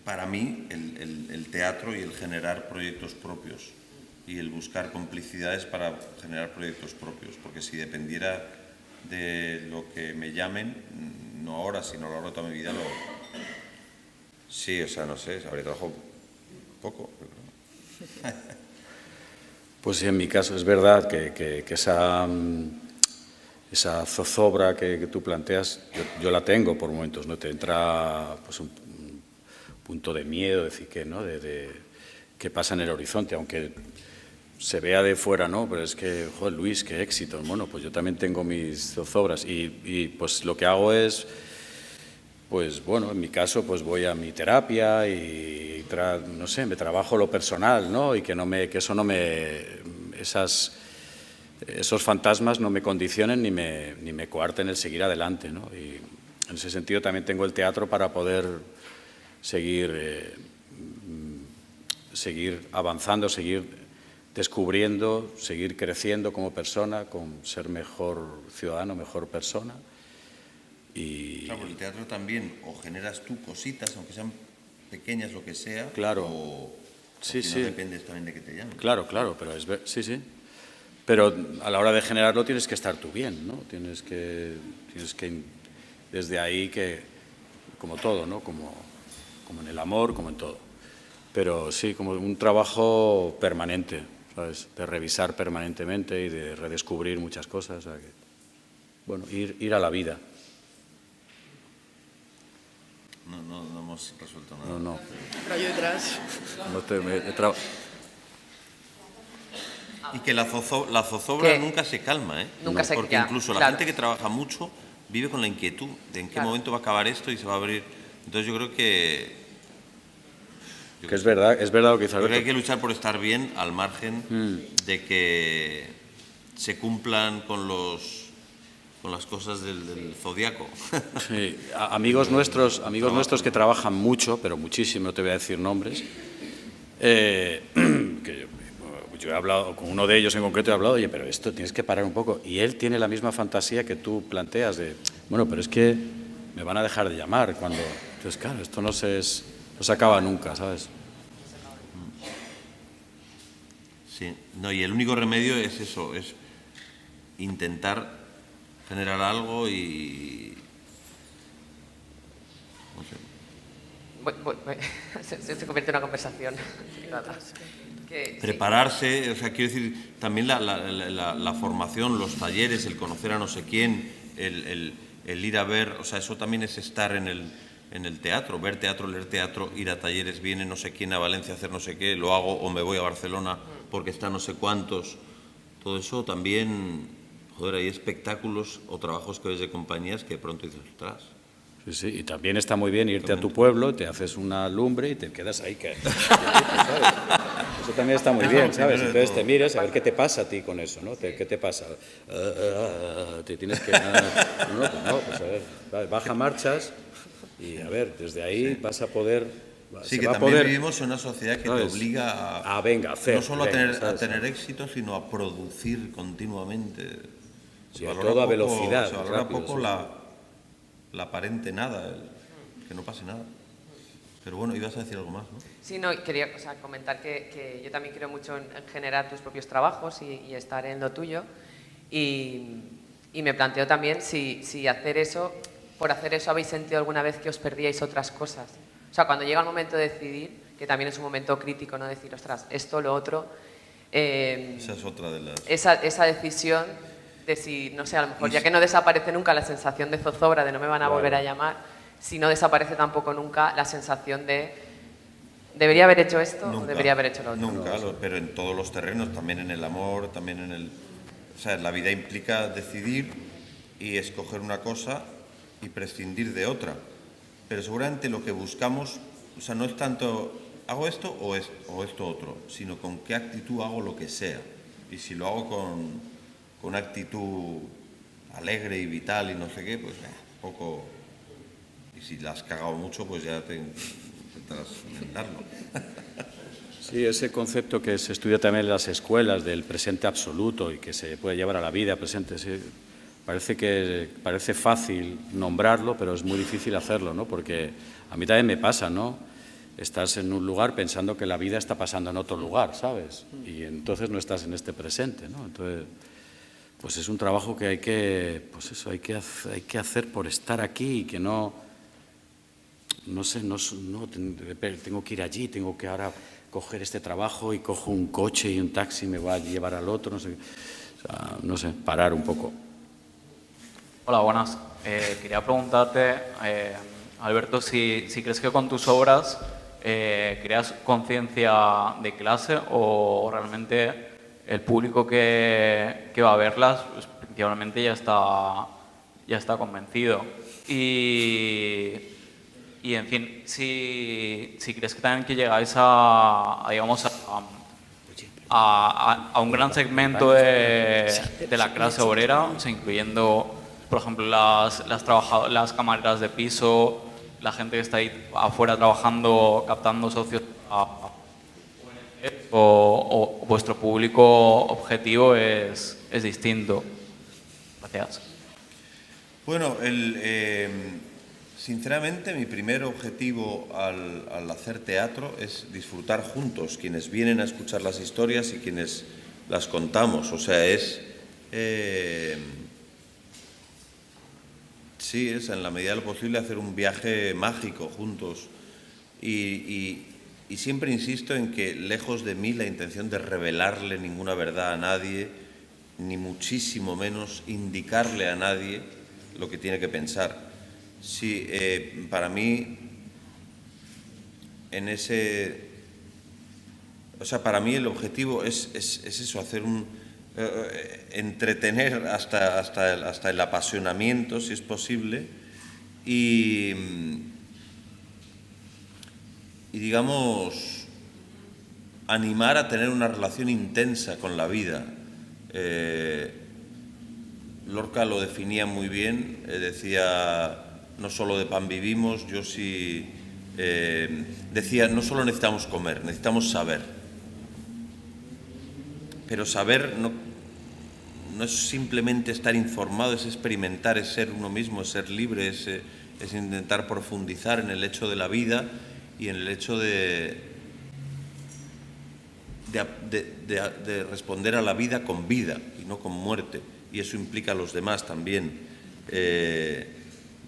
para mí el teatro y el generar proyectos propios y el buscar complicidades para generar proyectos propios, porque si dependiera de lo que me llamen, no ahora, sino a lo largo de toda mi vida, sí, o sea, no sé, habría trabajado poco. Pues sí, en mi caso es verdad que esa zozobra que tú planteas, yo la tengo por momentos, ¿no? Te entra pues, un punto de miedo, decir que, ¿no? de qué pasa en el horizonte, aunque se vea de fuera, ¿no? Pero es que, joder, Luis, qué éxito. Bueno, pues yo también tengo mis zozobras y pues lo que hago es, pues bueno, en mi caso, pues voy a mi terapia y no sé, me trabajo lo personal, ¿no? Y que eso no me, esos fantasmas no me condicionen ni me coarten el seguir adelante, ¿no? Y en ese sentido también tengo el teatro para poder seguir avanzando, seguir descubriendo, seguir creciendo como persona, con ser mejor ciudadano, mejor persona. Y claro, el teatro también, o generas tú cositas, aunque sean pequeñas, lo que sea, claro. o Sí, si sí. no dependes también de que te llamen. Claro, pero sí, sí. Pero a la hora de generarlo tienes que estar tú bien, ¿no? Tienes que desde ahí como todo, ¿no? Como en el amor, como en todo. Pero sí, como un trabajo permanente, ¿sabes? De revisar permanentemente y de redescubrir muchas cosas. O sea que, bueno, ir a la vida. No hemos resuelto nada. No. Pero ahí detrás. Y que la zozobra nunca se calma, ¿eh? Nunca se Porque ya, incluso la claro. gente que trabaja mucho vive con la inquietud de en qué Claro. momento va a acabar esto y se va a abrir. Entonces yo creo que... Que es verdad lo que dice Yo creo que hay Alberto. que luchar por estar bien al margen de que se cumplan con las cosas del zodiaco. Sí, amigos nuestros que trabajan mucho, pero muchísimo, no te voy a decir nombres, que yo he hablado con uno de ellos en concreto, he hablado, oye, pero esto tienes que parar un poco. Y él tiene la misma fantasía que tú planteas de, bueno, pero es que me van a dejar de llamar cuando... Entonces, claro, esto no se acaba nunca, ¿sabes? Sí, no, y el único remedio es eso, es intentar generar algo y... no sé. Se convierte en una conversación. Prepararse, o sea, quiero decir, también la formación, los talleres, el conocer a no sé quién, el ir a ver, o sea, eso también es estar en el teatro, ver teatro, leer teatro, ir a talleres, viene no sé quién a Valencia a hacer no sé qué, lo hago o me voy a Barcelona porque está no sé cuántos. Todo eso también, joder, hay espectáculos o trabajos que ves de compañías que de pronto dices, ostras. Sí, sí, y también está muy bien irte a tu pueblo, te haces una lumbre y te quedas ahí. ¿Sabes? Eso también está muy bien, ¿sabes? Entonces te miras a ver qué te pasa a ti con eso, ¿no? ¿Qué te pasa? Te tienes que... pues a ver, baja marchas y a ver, desde ahí vas a poder Sí, se que va a también poder, vivimos en una sociedad que te ¿sabes? obliga a, venga, hacer, no solo venga, a ¿sabes? tener éxito, sino a producir continuamente. Y a toda velocidad, Se valora rápido, poco sí. la aparente nada, que no pase nada. Pero bueno, ibas a decir algo más, ¿no? Sí, no, quería comentar que yo también creo mucho en generar tus propios trabajos y estar en lo tuyo. Y me planteo también si hacer eso, por hacer eso habéis sentido alguna vez que os perdíais otras cosas. O sea, cuando llega el momento de decidir, que también es un momento crítico, ¿no? Decir, ostras, esto, lo otro. Esa es otra de las... Esa decisión de si, no sé, a lo mejor ya que no desaparece nunca la sensación de zozobra, de no me van a volver a llamar, si no desaparece tampoco nunca la sensación de ¿debería haber hecho esto o debería haber hecho lo otro? Nunca, pero en todos los terrenos, también en el amor, también en el... O sea, la vida implica decidir y escoger una cosa y prescindir de otra. Pero seguramente lo que buscamos, o sea, no es tanto hago esto o esto otro, sino con qué actitud hago lo que sea. Y si lo hago con una actitud alegre y vital y no sé qué, pues poco... Y si la has cagado mucho, pues ya te intentarás enmendarlo. Sí, ese concepto que se estudia también en las escuelas del presente absoluto y que se puede llevar a la vida presente, sí, parece fácil nombrarlo, pero es muy difícil hacerlo, ¿no? Porque a mí también me pasa, ¿no? Estás en un lugar pensando que la vida está pasando en otro lugar, ¿sabes? Y entonces no estás en este presente, ¿no? Entonces, pues es un trabajo que hay que hacer por estar aquí y que no sé, tengo que ir allí, tengo que ahora coger este trabajo y cojo un coche y un taxi me va a llevar al otro, no sé, o sea, no sé, parar un poco. Hola, buenas. Quería preguntarte, Alberto, si crees que con tus obras creas conciencia de clase o realmente el público que va a verlas pues, principalmente ya está convencido. Y en fin, si crees que también que llegáis digamos, a un gran segmento de la clase obrera, o sea, incluyendo, por ejemplo, las camareras de piso, la gente que está ahí afuera trabajando, captando socios, o vuestro público objetivo es distinto. Gracias. Bueno, sinceramente mi primer objetivo al hacer teatro es disfrutar juntos, quienes vienen a escuchar las historias y quienes las contamos. O sea, sí, es en la medida de lo posible hacer un viaje mágico juntos. Y siempre insisto en que, lejos de mí la intención de revelarle ninguna verdad a nadie, ni muchísimo menos indicarle a nadie lo que tiene que pensar. Sí, para mí, para mí el objetivo es eso, hacer entretener hasta el apasionamiento, si es posible, y digamos, animar a tener una relación intensa con la vida. Lorca lo definía muy bien, decía, no solo de pan vivimos, yo sí decía, no solo necesitamos comer, necesitamos saber. Pero saber no es simplemente estar informado, es experimentar, es ser uno mismo, es ser libre, es intentar profundizar en el hecho de la vida y en el hecho de responder a la vida con vida y no con muerte. Y eso implica a los demás también.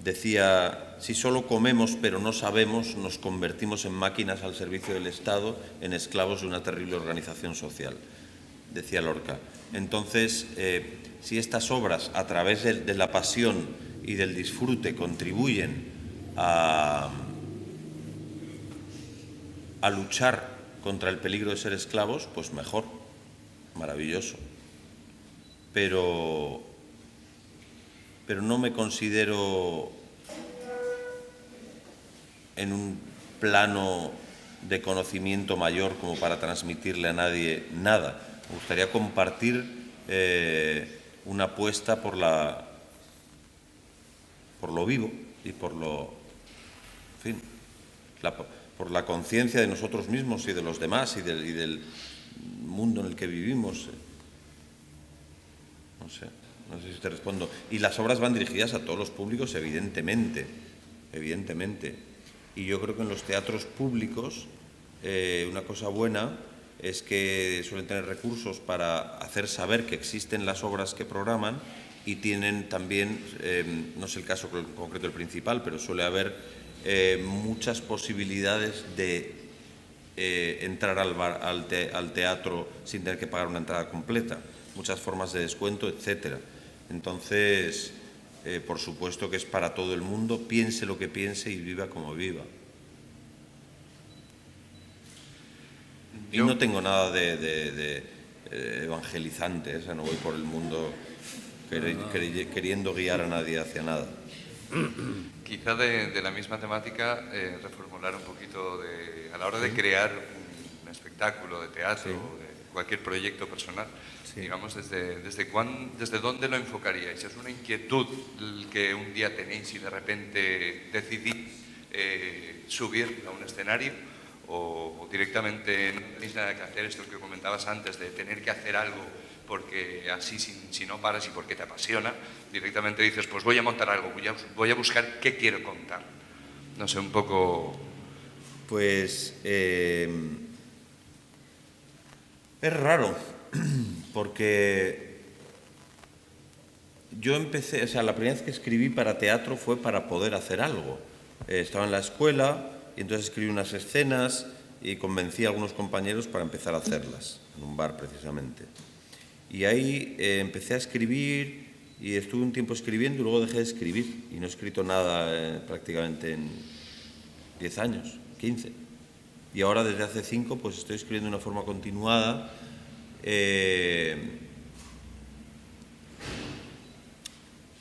Decía, si solo comemos pero no sabemos, nos convertimos en máquinas al servicio del Estado, en esclavos de una terrible organización social, decía Lorca. Entonces, si estas obras, a través de la pasión y del disfrute, contribuyen a luchar contra el peligro de ser esclavos, pues mejor, maravilloso. Pero no me considero en un plano de conocimiento mayor como para transmitirle a nadie nada. Me gustaría compartir una apuesta por lo vivo y por lo... En fin, por la conciencia de nosotros mismos y de los demás y del mundo en el que vivimos. No sé si te respondo. Y las obras van dirigidas a todos los públicos, evidentemente. Y yo creo que en los teatros públicos una cosa buena es que suelen tener recursos para hacer saber que existen las obras que programan y tienen también, no sé el caso concreto del Principal, pero suele haber muchas posibilidades de entrar al teatro sin tener que pagar una entrada completa, muchas formas de descuento, etcétera. Entonces, por supuesto que es para todo el mundo, piense lo que piense y viva como viva. Y no tengo nada de evangelizante, o sea, no voy por el mundo queriendo guiar a nadie hacia nada. Quizá de la misma temática, reformular un poquito a la hora de crear un espectáculo de teatro o de cualquier proyecto personal, digamos, ¿desde dónde lo enfocaríais? ¿Es una inquietud que un día tenéis y de repente decidís subir a un escenario? ¿O directamente no tenéis nada que hacer, esto que comentabas antes, de tener que hacer algo porque así si no paras y porque te apasiona, directamente dices, pues voy a montar algo, voy a buscar qué quiero contar? No sé, un poco... Pues es raro, porque yo empecé, o sea, la primera vez que escribí para teatro fue para poder hacer algo. Estaba en la escuela y entonces escribí unas escenas y convencí a algunos compañeros para empezar a hacerlas, en un bar precisamente. Y ahí empecé a escribir y estuve un tiempo escribiendo y luego dejé de escribir y no he escrito nada prácticamente en 10 años, 15. Y ahora desde hace 5 pues estoy escribiendo de una forma continuada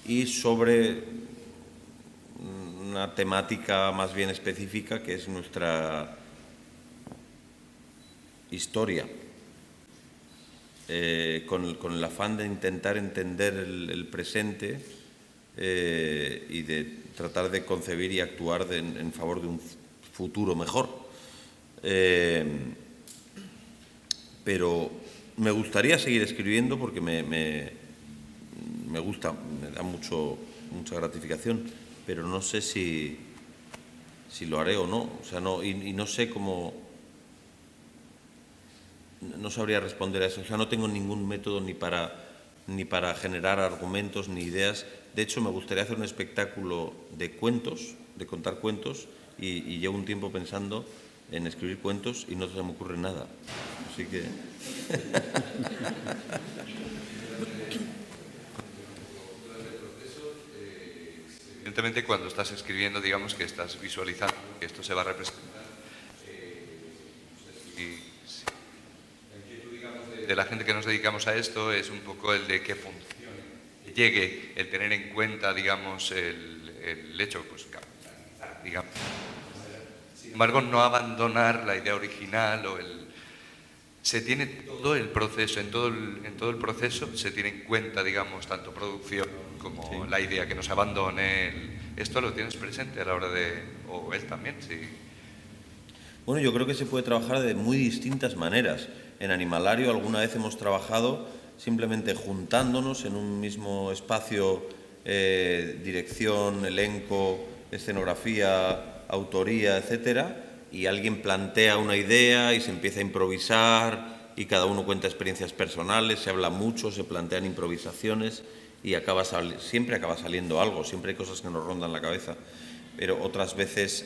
y sobre una temática más bien específica que es nuestra historia. Con el afán de intentar entender el presente y de tratar de concebir y actuar en favor de un futuro mejor. Pero me gustaría seguir escribiendo porque me gusta, me da mucha gratificación, pero no sé si lo haré o no. O sea, y no sé cómo... No sabría responder a eso. O sea, no tengo ningún método ni para generar argumentos ni ideas. De hecho, me gustaría hacer un espectáculo de cuentos, de contar cuentos, y llevo un tiempo pensando en escribir cuentos y no se me ocurre nada. Así que... Evidentemente, cuando estás escribiendo, digamos que estás visualizando que esto se va a representar. De la gente que nos dedicamos a esto es un poco el de que funcione, que llegue, el tener en cuenta, digamos, el hecho, pues, digamos. Sin embargo, no abandonar la idea original se tiene todo el proceso, en todo el proceso se tiene en cuenta, digamos, tanto producción como la idea, que no se abandone. ¿Esto lo tienes presente a la hora o él también? Sí. Bueno, yo creo que se puede trabajar de muy distintas maneras. En Animalario alguna vez hemos trabajado simplemente juntándonos en un mismo espacio, dirección, elenco, escenografía, autoría, etcétera, y alguien plantea una idea y se empieza a improvisar y cada uno cuenta experiencias personales, se habla mucho, se plantean improvisaciones y siempre acaba saliendo algo, siempre hay cosas que nos rondan la cabeza, pero otras veces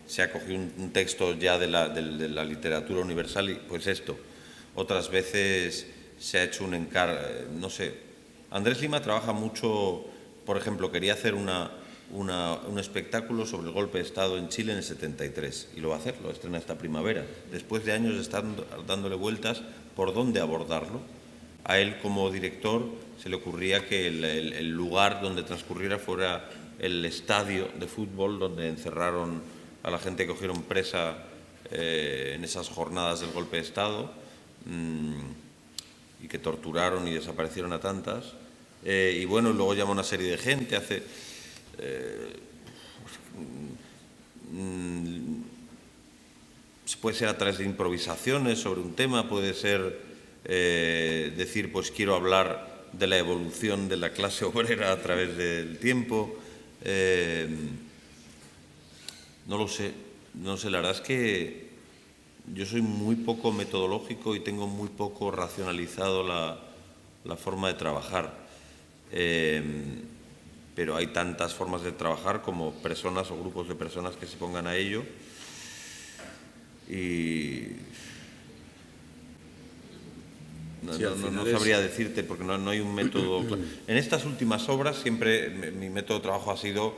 se ha cogido un texto ya de la literatura universal y pues esto. Otras veces se ha hecho un encargo, no sé. Andrés Lima trabaja mucho, por ejemplo, quería hacer un espectáculo sobre el golpe de Estado en Chile en el 73 y lo va a hacer, lo estrena esta primavera. Después de años de estar dándole vueltas por dónde abordarlo, a él como director se le ocurría que el lugar donde transcurriera fuera el estadio de fútbol donde encerraron a la gente que cogieron presa en esas jornadas del golpe de Estado y que torturaron y desaparecieron a tantas. Y bueno, luego llama una serie de gente, puede ser a través de improvisaciones sobre un tema, puede ser decir, pues quiero hablar de la evolución de la clase obrera a través del tiempo. No lo sé, la verdad es que yo soy muy poco metodológico y tengo muy poco racionalizado la forma de trabajar. Pero hay tantas formas de trabajar como personas o grupos de personas que se pongan a ello. Y no sabría decirte porque no hay un método. En estas últimas obras siempre mi método de trabajo ha sido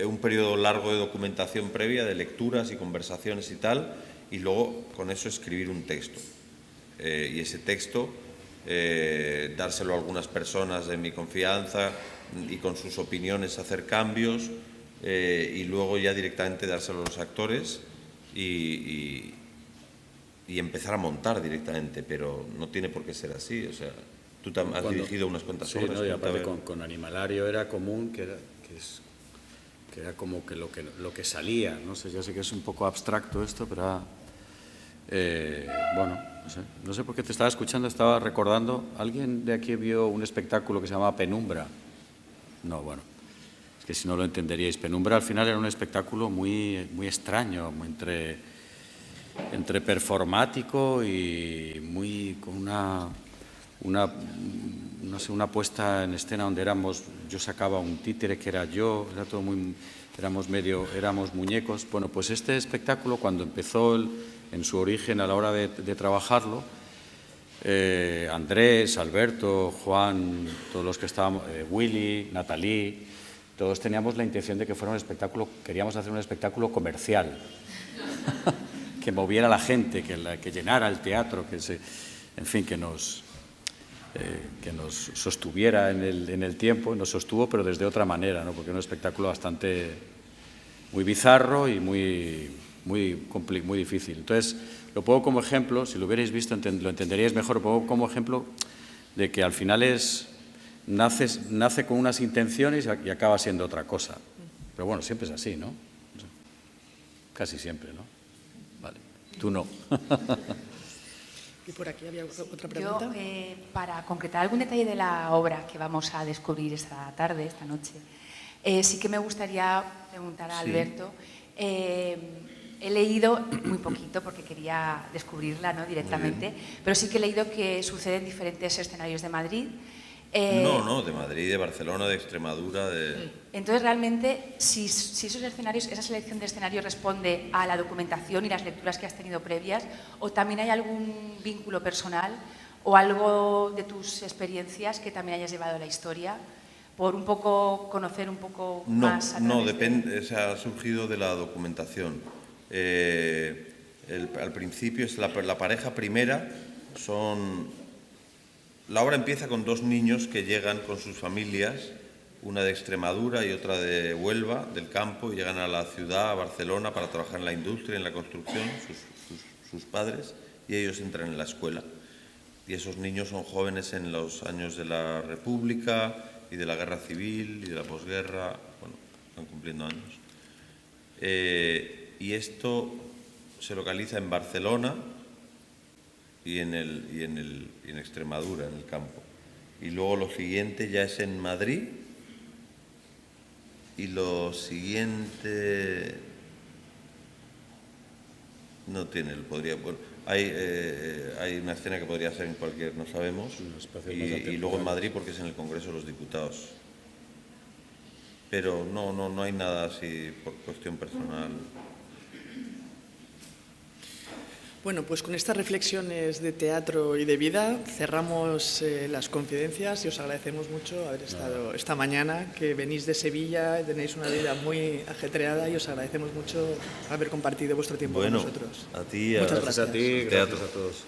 un periodo largo de documentación previa, de lecturas y conversaciones y tal, y luego con eso escribir un texto. Y ese texto dárselo a algunas personas de mi confianza y con sus opiniones hacer cambios y luego ya directamente dárselo a los actores y empezar a montar directamente, pero no tiene por qué ser así. O sea, tú has dirigido unas cuantas obras. No, y aparte con Animalario era común que era como que lo que salía. No sé, ya sé que es un poco abstracto esto, pero bueno, no sé por qué te estaba escuchando, estaba recordando. ¿Alguien de aquí vio un espectáculo que se llamaba Penumbra? No, bueno, es que si no lo entenderíais. Penumbra al final era un espectáculo muy, muy extraño, muy entre performático y muy con una puesta en escena donde yo sacaba un títere que era yo, era todo muy, éramos muñecos. Bueno, pues este espectáculo cuando empezó en su origen a la hora de trabajarlo, Andrés, Alberto, Juan, todos los que estábamos, Willy, Nathalie, todos teníamos la intención de que fuera un espectáculo, queríamos hacer un espectáculo comercial, que moviera a la gente, que llenara el teatro, en fin, que nos sostuviera en el tiempo, nos sostuvo, pero desde otra manera, ¿no? Porque era un espectáculo bastante muy bizarro y muy difícil. Entonces, lo pongo como ejemplo, si lo hubierais visto lo entenderíais mejor, lo pongo como ejemplo de que al final nace con unas intenciones y acaba siendo otra cosa. Pero bueno, siempre es así, ¿no? Casi siempre, ¿no? Vale, tú no. Y por aquí había otra pregunta. Yo, para concretar algún detalle de la obra que vamos a descubrir esta tarde, esta noche, sí que me gustaría preguntar a Alberto. He leído muy poquito porque quería descubrirla, ¿no?, directamente, pero sí que he leído que sucede en diferentes escenarios de Madrid. No, de Madrid, de Barcelona, de Extremadura, Entonces, realmente, si esos escenarios, esa selección de escenarios responde a la documentación y las lecturas que has tenido previas, o también hay algún vínculo personal o algo de tus experiencias que también hayas llevado a la historia, por un poco conocer un poco más. No, depende, ha surgido de la documentación. Al principio es la pareja primera, la obra empieza con dos niños que llegan con sus familias, una de Extremadura y otra de Huelva, del campo, y llegan a la ciudad, a Barcelona, para trabajar en la industria, en la construcción, sus padres, y ellos entran en la escuela. Y esos niños son jóvenes en los años de la República y de la Guerra Civil y de la posguerra, bueno, están cumpliendo años. Y esto se localiza en Barcelona y en Extremadura, en el campo. Y luego lo siguiente ya es en Madrid, y lo siguiente no tiene, bueno, hay una escena que podría ser en cualquier, no sabemos, y luego en Madrid porque es en el Congreso de los Diputados. Pero no hay nada así por cuestión personal. Bueno, pues con estas reflexiones de teatro y de vida cerramos las confidencias y os agradecemos mucho haber estado esta mañana, que venís de Sevilla, tenéis una vida muy ajetreada y os agradecemos mucho haber compartido vuestro tiempo con nosotros. A ti, muchas gracias. Gracias a ti, gracias a todos.